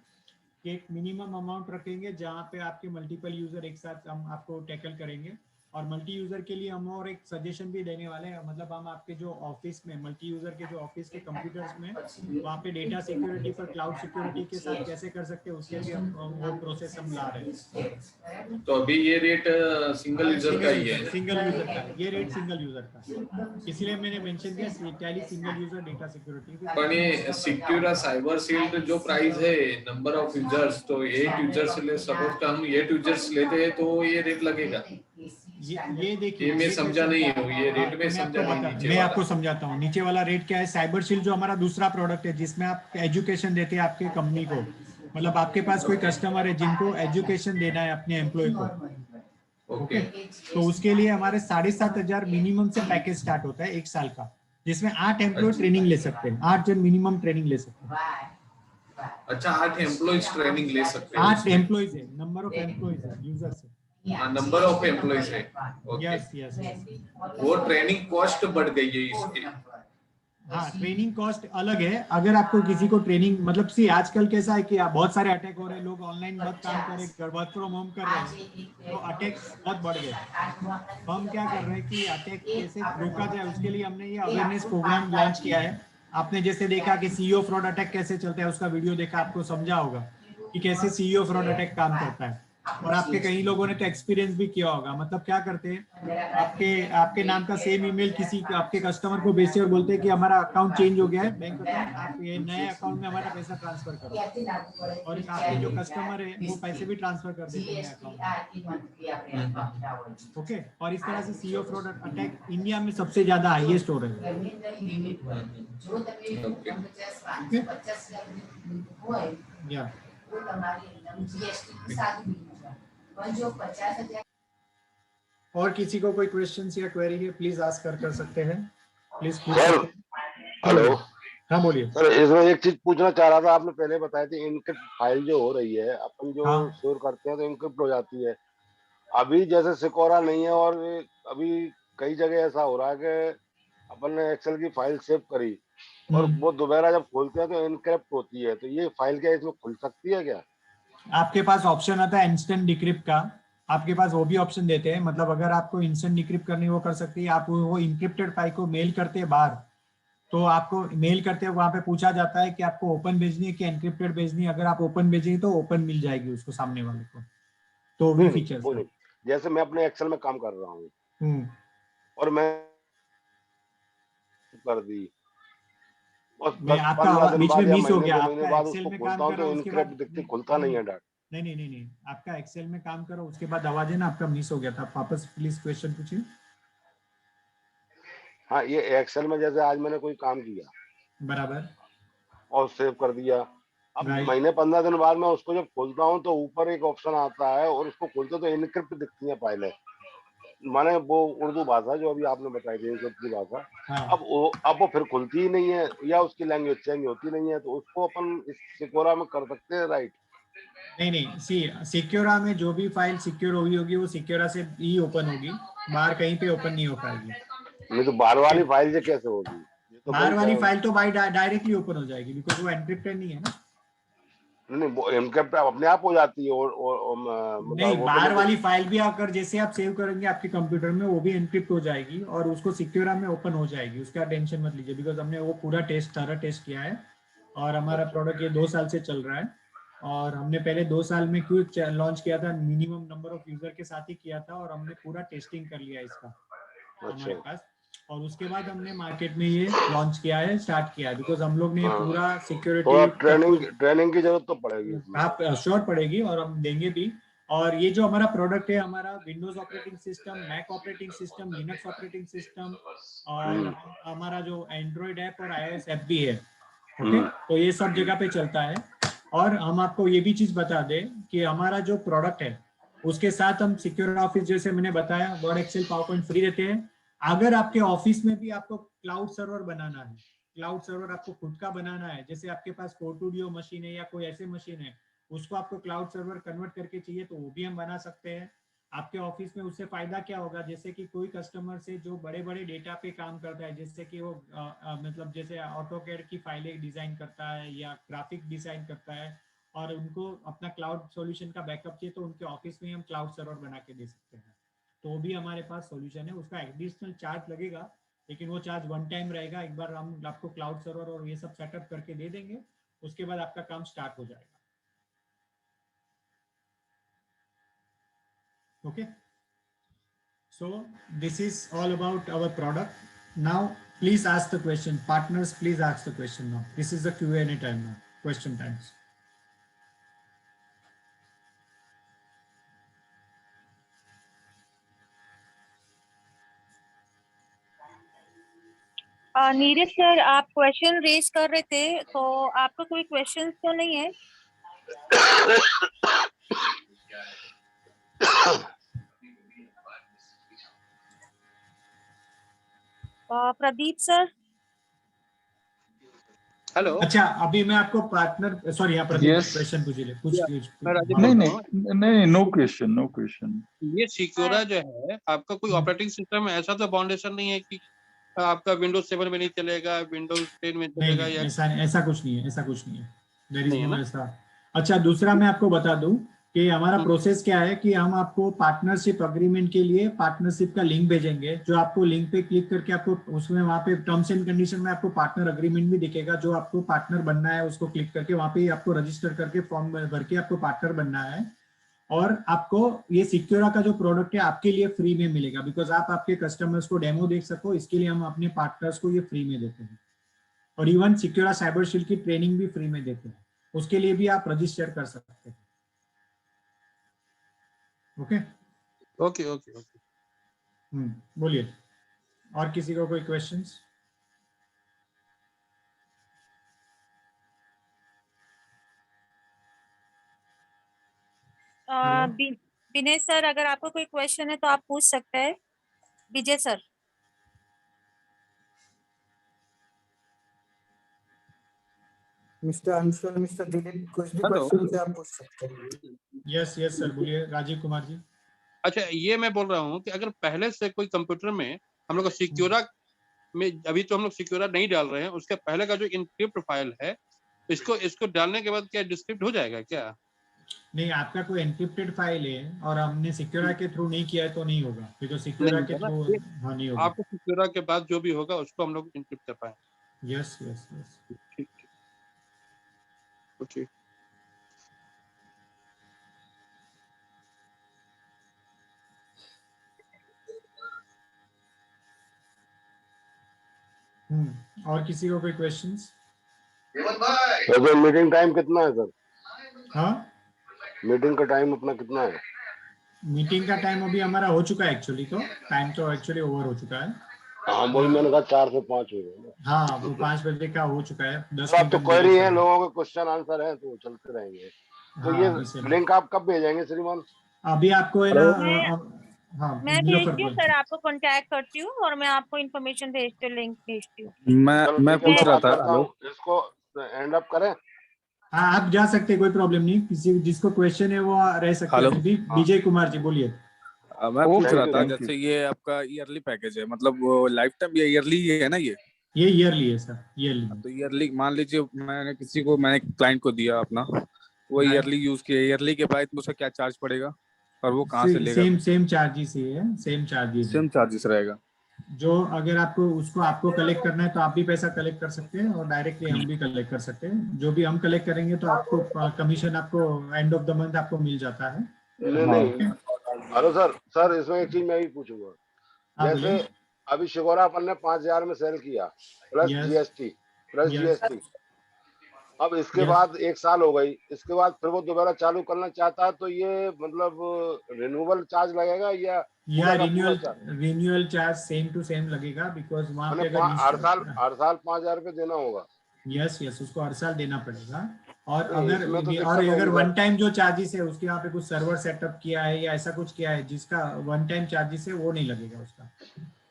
कि एक मिनिमम अमाउंट रखेंगे जहाँ पे आपके मल्टीपल यूजर एक साथ हम आपको टैकल करेंगे। और मल्टी यूजर के लिए हम और एक सजेशन भी देने वाले हैं, मतलब हम आपके जो ऑफिस में मल्टी यूजर के जो ऑफिस के कंप्यूटर्स में वहाँ पे डेटा सिक्योरिटी पर क्लाउड सिक्योरिटी के साथ कैसे कर सकते हैं उसके लिए हम वो प्रोसेस हम ला रहे हैं। तो अभी ये रेट सिंगल यूजर का ही है? सिंगल यूजर का ये रेट सिंगल यूजर का, इसलिए मैंने मेंशन किया tally single user data security. पर ये सिक्योरा साइबर शील्ड जो प्राइस है नंबर ऑफ यूजर्स, तो 8 यूजर्स ले, सपोज हम 8 यूजर्स लेते हैं तो ये रेट लगेगा? ये देखिए मैं समझा नहीं हूँ, ये रेट में समझा नहीं। मैं आपको समझाता हूँ नीचे वाला रेट क्या है। साइबर शील्ड जो हमारा दूसरा प्रोडक्ट है जिसमें आप एजुकेशन देते हैं आपके कंपनी को, मतलब आपके पास कोई कस्टमर है जिनको एजुकेशन देना है अपने एम्प्लॉय को, ओके तो उसके लिए हमारे 7500 मिनिमम से पैकेज स्टार्ट होता है 1 साल का, जिसमें 8 एम्प्लॉय ट्रेनिंग ले सकते हैं, 8 जन मिनिमम ट्रेनिंग ले सकते हैं। अच्छा 8 एम्प्लॉइज ट्रेनिंग ले सकते हैं? 8 एम्प्लॉइज है, नंबर ऑफ एम्प्लॉइज है, यूजर्स है, नंबर ऑफ एम्प्लॉइज है। Yes yes. वो ट्रेनिंग कॉस्ट बढ़ गई है इसकी? हाँ ट्रेनिंग कॉस्ट अलग है। अगर आपको किसी को ट्रेनिंग, मतलब सी आजकल कैसा है कि बहुत सारे अटैक हो रहे हैं, लोग ऑनलाइन बहुत काम कर रहे हैं, वर्क फ्रॉम होम कर रहे हैं, तो अटैक बहुत बढ़ गए। तो हम क्या कर रहे हैं कि अटैक कैसे रोका जाए उसके लिए हमने ये अवेयरनेस प्रोग्राम लॉन्च किया है। आपने जैसे देखा कि सीईओ फ्रॉड अटैक कैसे चलता है, उसका वीडियो देखा, आपको समझा होगा कि कैसे सीईओ फ्रॉड अटैक काम करता है। और आपके कई लोगों ने तो एक्सपीरियंस भी किया होगा। मतलब क्या करते हैं, आपके नाम का सेम ईमेल किसी आपके कस्टमर को भेजते और बोलते हैं कि हमारा अकाउंट चेंज हो गया है, बैंक अकाउंट, आप ये नए अकाउंट में हमारा पैसा ट्रांसफर करो, और आपके जो कस्टमर है वो पैसे भी ट्रांसफर कर देते हैं अकाउंट। ओके और इस तरह से सीईओ फ्रॉड अटैक इंडिया में सबसे ज्यादा हाईएस्ट हो रहे हैं। और किसी को कोई क्वेश्चन या क्वेरी है प्लीज आस्क कर सकते हैं, प्लीज पूछ सकते हैं। हेलो हाँ बोलिए सर। इसमें एक चीज पूछना चाह रहा था, आपने पहले बताया थी इनक्रिप्ट फाइल जो हो रही है अपन जो स्टोर करते हैं तो इनक्रिप्ट हो जाती है। अभी जैसे सिक्योरा नहीं है और अभी कई जगह ऐसा हो रहा है कि अपन ने एक्सेल की फाइल सेव करी और वो दोबारा जब खोलते हैं तो इनक्रिप्ट होती है, तो ये फाइल क्या इसमें खुल सकती है क्या? आपके पास ऑप्शन आता है इंस्टेंट डिक्रिप्ट का, आपके पास वो भी ऑप्शन देते हैं। मतलब अगर आपको इंस्टेंट डिक्रिप्ट करनी वो कर सकती है। आप वो इनक्रिप्टेड फाइल को मेल करते हैं बाहर, तो आपको मेल करते हैं वहां पे पूछा जाता है कि आपको ओपन भेजनी है कि एनक्रिप्टेड भेजनी है। अगर आप ओपन भेजेंगे तो ओपन मिल जाएगी उसको सामने वाले को। तो भी नहीं, फीचर्स वो है। नहीं, जैसे मैं अपने एक्सेल में काम कर रहा हूँ और मैं कर दी और मैं आपका 15 दिन बीच में बाद या मिस हो महीने गया, 2 महीने आपका बाद एक्सेल उसको में खोलता काम हूँ करो तो उसके बाद इनक्रिप्ट दिखती, खुलता नहीं है डाटा। नहीं, आपका एक्सेल में काम करो उसके बाद आवाज है ना आपका मिस हो गया था, वापस प्लीज क्वेश्चन पूछिए। हाँ, ये एक्सेल में जैसे आज मैंने कोई काम किया बराबर, और सेव कर दिया, अब राइट, महीने 15 दिन बाद मैं उसको जब खोलता हूँ तो ऊपर एक ऑप्शन आता है और उसको खोलते तो इनक्रिप्ट दिखती है फाइलें, माने वो उर्दू भाषा जो अभी आपने बताई थी इनक्रिप्ट की भाषा। हाँ। अब वो फिर खुलती ही नहीं है या उसकी लैंग्वेज चेंज होती नहीं है, तो उसको अपन इस सिक्योरा में कर सकते हैं, राइट? नहीं, सी सिक्योरा में जो भी फाइल सिक्योर हुई होगी वो सिक्योरा से ही ओपन होगी, बाहर कहीं पे ओपन नहीं हो पाएगी। नहीं तो बाहर वाली फाइल से कैसे होगी? ये तो बाहर वाली भाई फाइल तो बाई डायरेक्टली ओपन हो जाएगी बिकॉज वो एन्क्रिप्टेड नहीं है ना। नहीं, वो इनक्रिप्ट अपने आप हो जाती है और नहीं, मतलब बाहर ऑटोमेटिक। वाली फाइल भी अगर जैसे आप सेव करेंगे आपके कंप्यूटर में वो भी एन्क्रिप्ट हो जाएगी और उसको सिक्योरा में ओपन हो जाएगी, उसका टेंशन मत लीजिए बिकॉज हमने वो पूरा सारा टेस्ट किया है और हमारा प्रोडक्ट ये 2 साल से चल रहा है और हमने पहले 2 साल में क्यों लॉन्च किया था, मिनिमम नंबर ऑफ यूजर के साथ ही किया था और हमने पूरा टेस्टिंग कर लिया इसका हमारे पास, और उसके बाद हमने मार्केट में ये लॉन्च किया है, स्टार्ट किया है बिकॉज हम लोग ने पूरा सिक्योरिटी थोड़ा ट्रेनिंग की जरूरत तो पड़ेगी इसमें। आप श्योर पड़ेगी और हम देंगे भी। और ये जो हमारा प्रोडक्ट है हमारा Windows operating system, Mac operating system, Linux operating system और हमारा जो एंड्रॉइड ऐप और iOS ऐप भी है, ओके, तो ये सब जगह पे चलता है। और हम आपको ये भी चीज बता दें कि हमारा जो प्रोडक्ट है उसके साथ हम सिक्योर ऑफिस जैसे मैंने बताया Word, Excel, PowerPoint free देते हैं। अगर आपके ऑफिस में भी आपको क्लाउड सर्वर बनाना है, क्लाउड सर्वर आपको खुद का बनाना है, जैसे आपके पास फोर्टूडियो मशीन है या कोई ऐसे मशीन है उसको आपको क्लाउड सर्वर कन्वर्ट करके चाहिए तो वो भी हम बना सकते हैं आपके ऑफिस में। उससे फायदा क्या होगा, जैसे कि कोई कस्टमर से जो बड़े बड़े डेटा पे काम करता है, जैसे कि वो मतलब जैसे ऑटोकैड की फाइलें डिजाइन करता है या ग्राफिक डिजाइन करता है और उनको अपना क्लाउड सॉल्यूशन का बैकअप चाहिए तो उनके ऑफिस में हम क्लाउड सर्वर बना के दे सकते हैं, तो भी हमारे पास सॉल्यूशन है। उसका एडिशनल चार्ज लगेगा लेकिन वो चार्ज वन टाइम रहेगा, एक बार हम आपको क्लाउड सर्वर और ये सब सेटअप करके दे देंगे, उसके बाद आपका काम स्टार्ट हो जाएगा। Okay, so this is all about our product. Now please ask the question, partners, please ask the question now. This is the Q&A time now, question times. Neeraj sir, आप क्वेश्चन रेज कर रहे थे तो आपका कोई question तो नहीं है? प्रदीप सर। हेलो। अच्छा, अभी मैं आपको पार्टनर, सॉरी, यहाँ प्रदीप क्वेश्चन पूछ ले, कुछ नहीं, नो क्वेश्चन। ये सिक्योरा जो है आपका कोई ऑपरेटिंग सिस्टम ऐसा तो फाउंडेशन नहीं है कि आपका विंडोज 7 में नहीं चलेगा, विंडोज 10 में चलेगा? नहीं, ऐसा कुछ नहीं है, देयर इज नो ऐसा। अच्छा, दूसरा मैं आपको बता दूं कि हमारा प्रोसेस क्या है कि हम आपको पार्टनरशिप अग्रीमेंट के लिए पार्टनरशिप का लिंक भेजेंगे, जो आपको लिंक पे क्लिक करके आपको उसमें वहाँ पे टर्म्स एंड कंडीशन में आपको पार्टनर अग्रीमेंट भी दिखेगा, जो आपको पार्टनर बनना है उसको क्लिक करके वहाँ पे आपको रजिस्टर करके फॉर्म भर के आपको पार्टनर बनना है और आपको ये सिक्योरा का जो प्रोडक्ट है आपके लिए फ्री में मिलेगा बिकॉज आप आपके कस्टमर्स को डेमो देख सको, इसके लिए हम अपने पार्टनर्स को ये फ्री में देते हैं और इवन सिक्योरा साइबर शील्ड की ट्रेनिंग भी फ्री में देते हैं, उसके लिए भी आप रजिस्टर कर सकते हैं। ओके, बोलिए, और किसी को कोई क्वेश्चंस? विनय सर, अगर आपको कोई क्वेश्चन है तो आप पूछ सकते हैं। Vijay sir. Mister Anshul, mister Dilip, कुछ भी क्वेश्चन से आप पूछ सकते हैं। यस सर, बोलिए राजीव कुमार जी। अच्छा, ये मैं बोल रहा हूँ कि अगर पहले से कोई कंप्यूटर में हम लोग सिक्योरा में, अभी तो हम लोग सिक्योरा नहीं डाल रहे हैं, उसके पहले का जो इनक्रिप्ट फाइल है इसको डालने के बाद क्या डिस्क्रिप्ट हो जाएगा क्या? नहीं, आपका कोई एनक्रिप्टेड फाइल है और हमने सिक्योरा के थ्रू नहीं किया है तो नहीं होगा, बिकॉज़ सिक्योरा के थ्रू नहीं होगा। आपको सिक्योरा के बाद जो भी होगा उसको हम लोग इनक्रिप्ट कर पाएंगे। यस, ठीक, ओके। और किसी को कोई क्वेश्चंस? तो मीटिंग टाइम कितना है सर? हाँ, मीटिंग का टाइम अपना कितना है? मीटिंग का टाइम अभी हमारा हो चुका है एक्चुअली, तो टाइम तो एक्चुअली ओवर हो चुका है। हाँ वही मैंने कहा 4 से 5 हो गए। हाँ, वो 5 बजे का हो चुका है। 10 आप मिनट तो हम क्वेरी delay है, कर लोगों के क्वेश्चन आंसर है तो चलते रहेंगे। तो हाँ, ये अभी से लिंक आप कब भेजेंगे श्रीमान? अभी आपको है ना, हाँ, मैं नीलोफर भेजती हूँ बोल। सर, आपको कांटेक्ट करती हूँ और मैं आपको इन्फॉर्मेशन भेजती हूँ, लिंक भेजती हूँ। मैं पूछ रहा था, हेलो, इसको एंड अप करें? हाँ, आप जा सकते हैं, कोई प्रॉब्लम नहीं। किसी जिसको क्वेश्चन है वो रह सकते हेलो। हैं। विजय कुमार जी बोलिए। मैं पूछ रहा था, thank you. जैसे ये आपका ईयरली पैकेज है, मतलब वो लाइफ टाइम या ईयरली है ना? ये ईयरली है सर, ईयरली। तो ईयरली, मान लीजिए मैंने क्लाइंट को दिया अपना, वो ईयरली यूज किया, ईयरली के बाद उसका क्या चार्ज पड़ेगा और वो कहाँ से लेगा? सेम चार्जेस ही है, सेम चार्जेस। सेम चार्जेस रहेगा। जो अगर आपको कलेक्ट करना है तो आप भी पैसा कलेक्ट कर सकते हैं और डायरेक्टली हम भी कलेक्ट कर सकते हैं। जो भी हम कलेक्ट करेंगे तो आपको कमीशन आपको एंड ऑफ द मंथ आपको मिल जाता है। नहीं हेलो सर इसमें एक चीज मैं भी पूछूंगा। जैसे अभी शिकोरा अपन ने 5,000 में सेल किया प्लस जीएसटी, अब इसके बाद 1 साल हो गई, इसके बाद फिर वो दोबारा चालू करना चाहता है तो ये मतलब रिन्यूअल चार्ज लगेगा या renewal charge same to same लगेगा, बिकॉज वहाँ पे अगर हर साल 5,000 रुपये देना होगा? यस, उसको हर साल देना पड़ेगा। और तो अगर वन टाइम जो चार्जेस है उसके यहाँ पे कुछ सर्वर सेटअप किया है या ऐसा कुछ किया है जिसका वन टाइम चार्जेस है वो नहीं लगेगा उसका।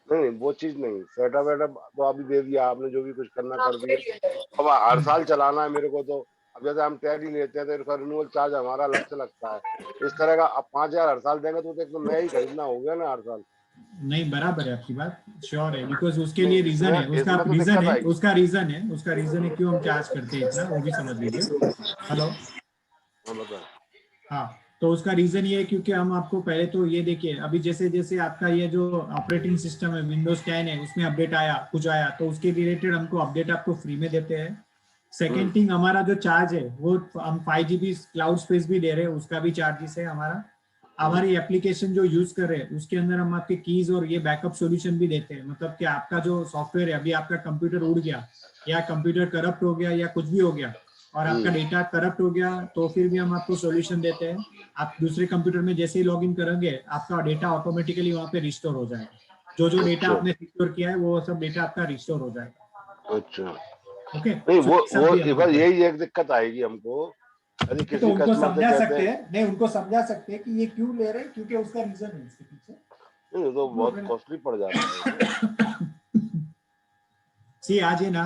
नहीं वो चीज नहीं, सेटअप वेटअप तो अभी दे दिया आपने, जो भी कुछ करना कर दिया। अब हर साल चलाना है मेरे को, तो अब जैसे हम टैली लेते हैं तो इसका रिन्यूअल चार्ज हमारा अलग से लगता है इस तरह का। अब 5,000 हर साल देंगे तो एक तो नया ही खरीदना हो गया ना हर साल। नहीं, बराबर है आपकी बात, श्योर है, बिकॉज उसके लिए रीजन है, उसका रीजन है क्यों हम चार्ज करते हैं इतना, वो भी समझ लीजिए। हेलो, हाँ, तो उसका रीजन ये है क्योंकि हम आपको पहले तो ये देखिए, अभी जैसे जैसे आपका ये जो ऑपरेटिंग सिस्टम है विंडोज 10 है, उसमें अपडेट कुछ आया तो उसके रिलेटेड हमको अपडेट आपको फ्री में देते हैं। सेकेंड थिंग, हमारा जो चार्ज है वो हम 5 GB क्लाउड स्पेस भी दे रहे हैं, उसका भी चार्जेस है हमारा। हमारी एप्लीकेशन जो यूज कर रहे हैं उसके अंदर हम आपके कीज और ये बैकअप सॉल्यूशन भी देते हैं। मतलब कि आपका जो सॉफ्टवेयर है, अभी आपका कंप्यूटर उड़ गया या कंप्यूटर करप्ट हो गया या कुछ भी हो गया और आपका डेटा करप्ट हो गया तो फिर भी हम आपको सॉल्यूशन देते हैं। आप दूसरे कंप्यूटर में जैसे ही लॉगिन करेंगे आपका डेटा ऑटोमेटिकली वहाँ पे रिस्टोर हो जाएगा। जो डेटा आपने सिक्योर किया है वो सब डेटा आपका रिस्टोर हो जाएगा। अच्छा, ओके। नहीं वो यही एक दिक्कत आएगी हमको, यदि किसी तो उनको समझा सकते हैं, नहीं उनको समझा सकते हैं कि ये क्यों ले रहे हैं, क्योंकि उसका रीजन है इसके पीछे। नहीं तो बहुत कॉस्टली पड़ जाता है। सी आज है ना,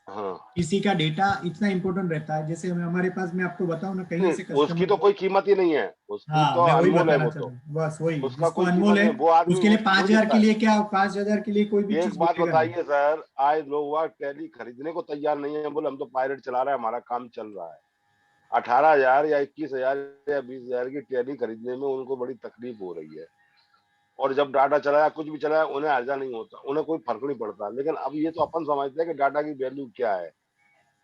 हाँ, किसी का डेटा इतना इंपॉर्टेंट रहता है, जैसे हमारे पास, मैं आपको बताऊं ना, कहीं से उसकी तो कोई कीमत ही नहीं है, उसकी हाँ, तो अनमोल है वो तो, बस वही, उसका कोई अनमोल है, वो आदमी उसके लिए 5,000 के लिए क्या, 5,000 के लिए कोई भी एक चीज बात बताइए सर, आज लोग टैली खरीदने को तैयार नहीं है, बोले हम तो पायरेट चला रहे हैं, हमारा काम चल रहा है। 18,000 या 21,000 या 20,000 की टैली खरीदने में उनको बड़ी तकलीफ हो रही है, और जब डाटा चलाया कुछ भी चलाया उन्हें हर्जा नहीं होता, उन्हें कोई फर्क नहीं पड़ता। लेकिन अब ये तो अपन समझते हैं कि डाटा की वैल्यू क्या है।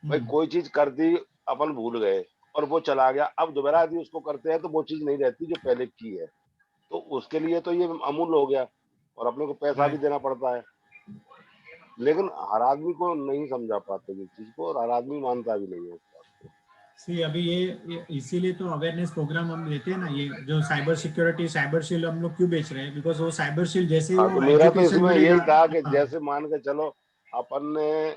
भाई कोई चीज कर दी, अपन भूल गए और वो चला गया, अब दोबारा यदि उसको करते हैं तो वो चीज नहीं रहती जो पहले की है, तो उसके लिए तो ये अमूल्य हो गया और अपने को पैसा भी देना पड़ता है। लेकिन हर आदमी को नहीं समझा पाते इस चीज को, और हर आदमी मानता भी नहीं है उस बात को। अभी ये इसीलिए तो अवेयरनेस प्रोग्राम हम देते हैं ना, ये जो साइबर सिक्योरिटी, साइबर शील्ड हम लोग क्यों बेच रहे हैं, बिकॉज वो साइबर शील्ड जैसे ही तो मेरा तो इसमें यही था कि जैसे मान के चलो अपन ने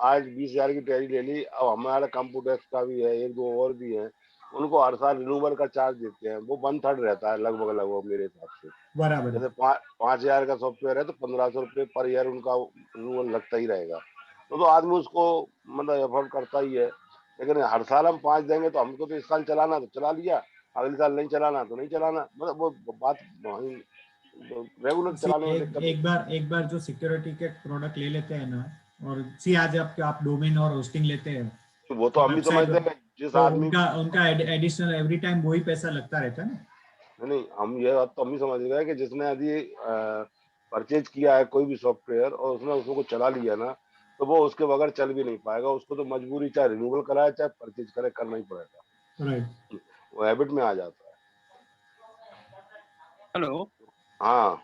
आज 20,000 की टैली ले ली, अब हमारा कंप्यूटर का भी है, 1-2 और भी है, उनको हर साल रिन्यूअल का चार्ज देते हैं, वो 1/3 रहता है लगभग मेरे हिसाब से। बराबर, जैसे 5,000 का सॉफ्टवेयर है तो 1,500 रुपये पर ईयर उनका रिन्यूअल लगता ही रहेगा, तो आदमी उसको मतलब एफोर्ड करता ही है। लेकिन हर साल हम 5 देंगे तो हमको तो इस साल चलाना तो चला लिया, अगले साल नहीं चलाना तो नहीं चलाना, मतलब वो बात रेगुलर चलाने में एक बार जो सिक्योरिटी के प्रोडक्ट ले लेते हैं ना, और आज आप डोमेन और होस्टिंग लेते हैं, वो तो हम भी समझते हैं जिस आदमी उनका एडिशनल एवरी टाइम वही पैसा लगता रहता है ना। नहीं, हम ये बात तो हम भी समझ गए कि जिसने यदि परचेज किया है कोई भी सॉफ्टवेयर और उसने उसको चला लिया ना, तो वो उसके बगैर चल भी नहीं पाएगा, उसको तो मजबूरी चाहे रिन्यूअल कराए चाहे परचेज करे, करना ही पड़ेगा। राइट, वो हैबिट में आ जाता है। हेलो, हाँ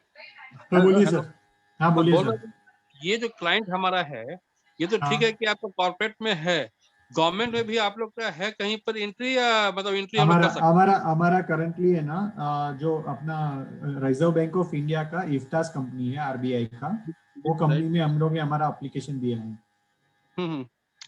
बोलिए सर। हाँ बोलिए सर। ये जो क्लाइंट हमारा है, ये तो ठीक है कि आपका कॉर्पोरेट में है, गवर्नमेंट में भी आप लोग का है कहीं पर एंट्री, या मतलब एंट्री हम लोग कर सकते हैं? हमारा करंटली है ना, जो अपना रिजर्व बैंक ऑफ इंडिया का इफ्तास कंपनी है, आरबीआई का, वो कंपनी में हम लोग ने हमारा एप्लीकेशन दिया है।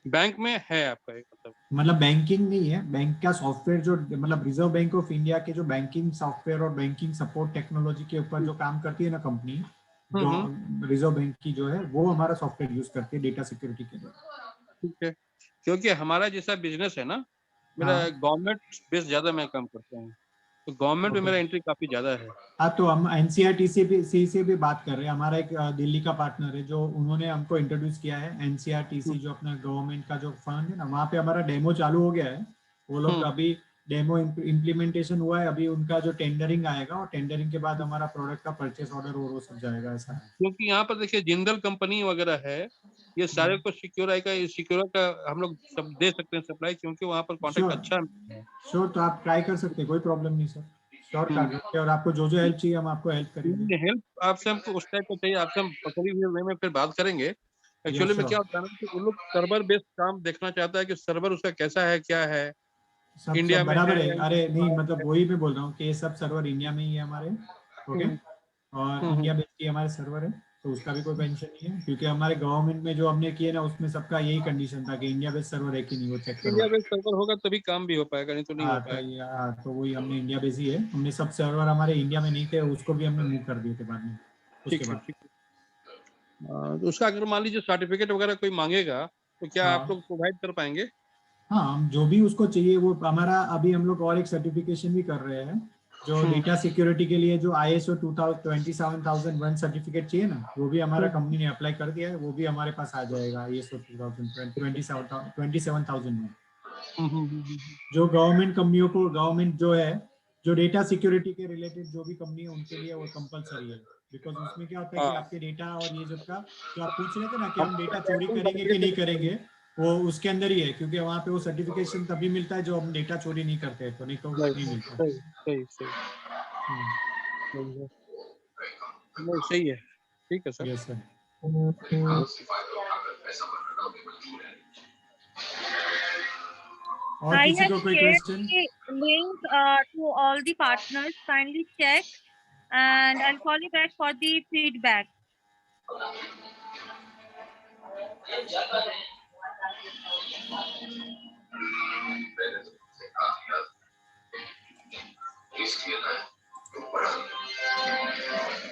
बैंक में है आपका मतलब बैंकिंग नहीं है, बैंक का सॉफ्टवेयर जो मतलब रिजर्व बैंक ऑफ इंडिया के जो बैंकिंग सॉफ्टवेयर और बैंकिंग सपोर्ट टेक्नोलॉजी के ऊपर जो काम करती है ना कंपनी, जो रिजर्व बैंक की जो है, वो हमारा सॉफ्टवेयर यूज करती है डेटा सिक्योरिटी के लिए। ठीक है, क्योंकि हमारा जैसा बिजनेस है ना, मेरा गवर्नमेंट बेस ज्यादा मैं काम करता हूँ, तो गवर्नमेंट में मेरा एंट्री काफी ज्यादा है। हाँ, तो हम एनसीईआरटी से भी बात कर रहे हैं। हमारा एक दिल्ली का पार्टनर है जो उन्होंने हमको इंट्रोड्यूस किया है, एनसीईआरटीसी जो अपना गवर्नमेंट का जो फंड है ना, वहाँ पे हमारा डेमो चालू हो गया है। वो लोग अभी डेमो इम्प्लीमेंटेशन हुआ है, अभी उनका जो टेंडरिंग आएगा, और टेंडरिंग के बाद हमारा प्रोडक्ट का परचेस ऑर्डर और वो सब जाएगा, ऐसा है। क्योंकि यहाँ पर देखिए जिंदल कंपनी वगैरह है, ये सारे को सिक्योर का हम लोग सब दे सकते हैं सप्लाई, क्योंकि वहाँ पर कॉन्टेक्ट अच्छा है। श्योर, तो आप ट्राई कर सकते हैं, कोई प्रॉब्लम नहीं सर, श्योर कर, और आपको जो हेल्प चाहिए हम आपको हेल्प करेंगे। हेल्प आपसे हमको उस टाइप का चाहिए, आपसे हम पकड़ी हुए वे में फिर बात करेंगे। एक्चुअली में क्या होता है ना कि उन लोग सर्वर बेस्ड काम देखना चाहता है कि सर्वर उसका कैसा है, क्या है, इंडिया में बराबर है। अरे नहीं, मतलब वही मैं बोल रहा हूँ कि ये सब सर्वर इंडिया में ही है हमारे, ओके, और इंडिया बेस्ड ही हमारे सर्वर है, तो उसका भी कोई टेंशन नहीं है, क्योंकि हमारे गवर्नमेंट में जो हमने किए ना, उसमें सबका यही कंडीशन था कि इंडिया बेस्ड सर्वर है कि नहीं, वो चेक करो। इंडिया बेस्ड सर्वर होगा तभी काम भी हो पाएगा, नहीं तो नहीं हो पाएगा। तो वही हमने इंडिया बेस्ड ही है, हमने सब सर्वर हमारे इंडिया में नहीं थे, उसको भी हमने मूव कर दिए थे बाद में, उसके बाद। तो उसका अगर मान लीजिए सर्टिफिकेट वगैरह कोई मांगेगा तो क्या आप लोग प्रोवाइड कर पाएंगे? हाँ, जो भी उसको चाहिए वो हमारा, अभी हम लोग और एक सर्टिफिकेशन भी कर रहे हैं जो डेटा सिक्योरिटी के लिए, जो ISO 27001 सर्टिफिकेट चाहिए ना, वो भी हमारा कंपनी ने अप्लाई कर दिया है, वो भी हमारे पास आ जाएगा ISO 27001। जो गवर्नमेंट कंपनियों को, गवर्नमेंट जो है, जो डेटा सिक्योरिटी के रिलेटेड जो भी कंपनी है उनके लिए वो कंपलसरी है, बिकॉज उसमें क्या होता है कि आपके डेटा और ये सब का जो आप पूछ रहे थे ना कि हम डेटा चोरी करेंगे कि नहीं करेंगे, वो उसके अंदर ही है, क्योंकि वहाँ पे वो सर्टिफिकेशन तभी मिलता है जो हम डेटा चोरी नहीं करते हैं, तो नहीं तो नहीं मिलता। सही है, ठीक है सर। Yes sir. और I किसी have को कोई shared question? the link to all the partners. Kindly check, and I'll call you back for the feedback. इसके लिए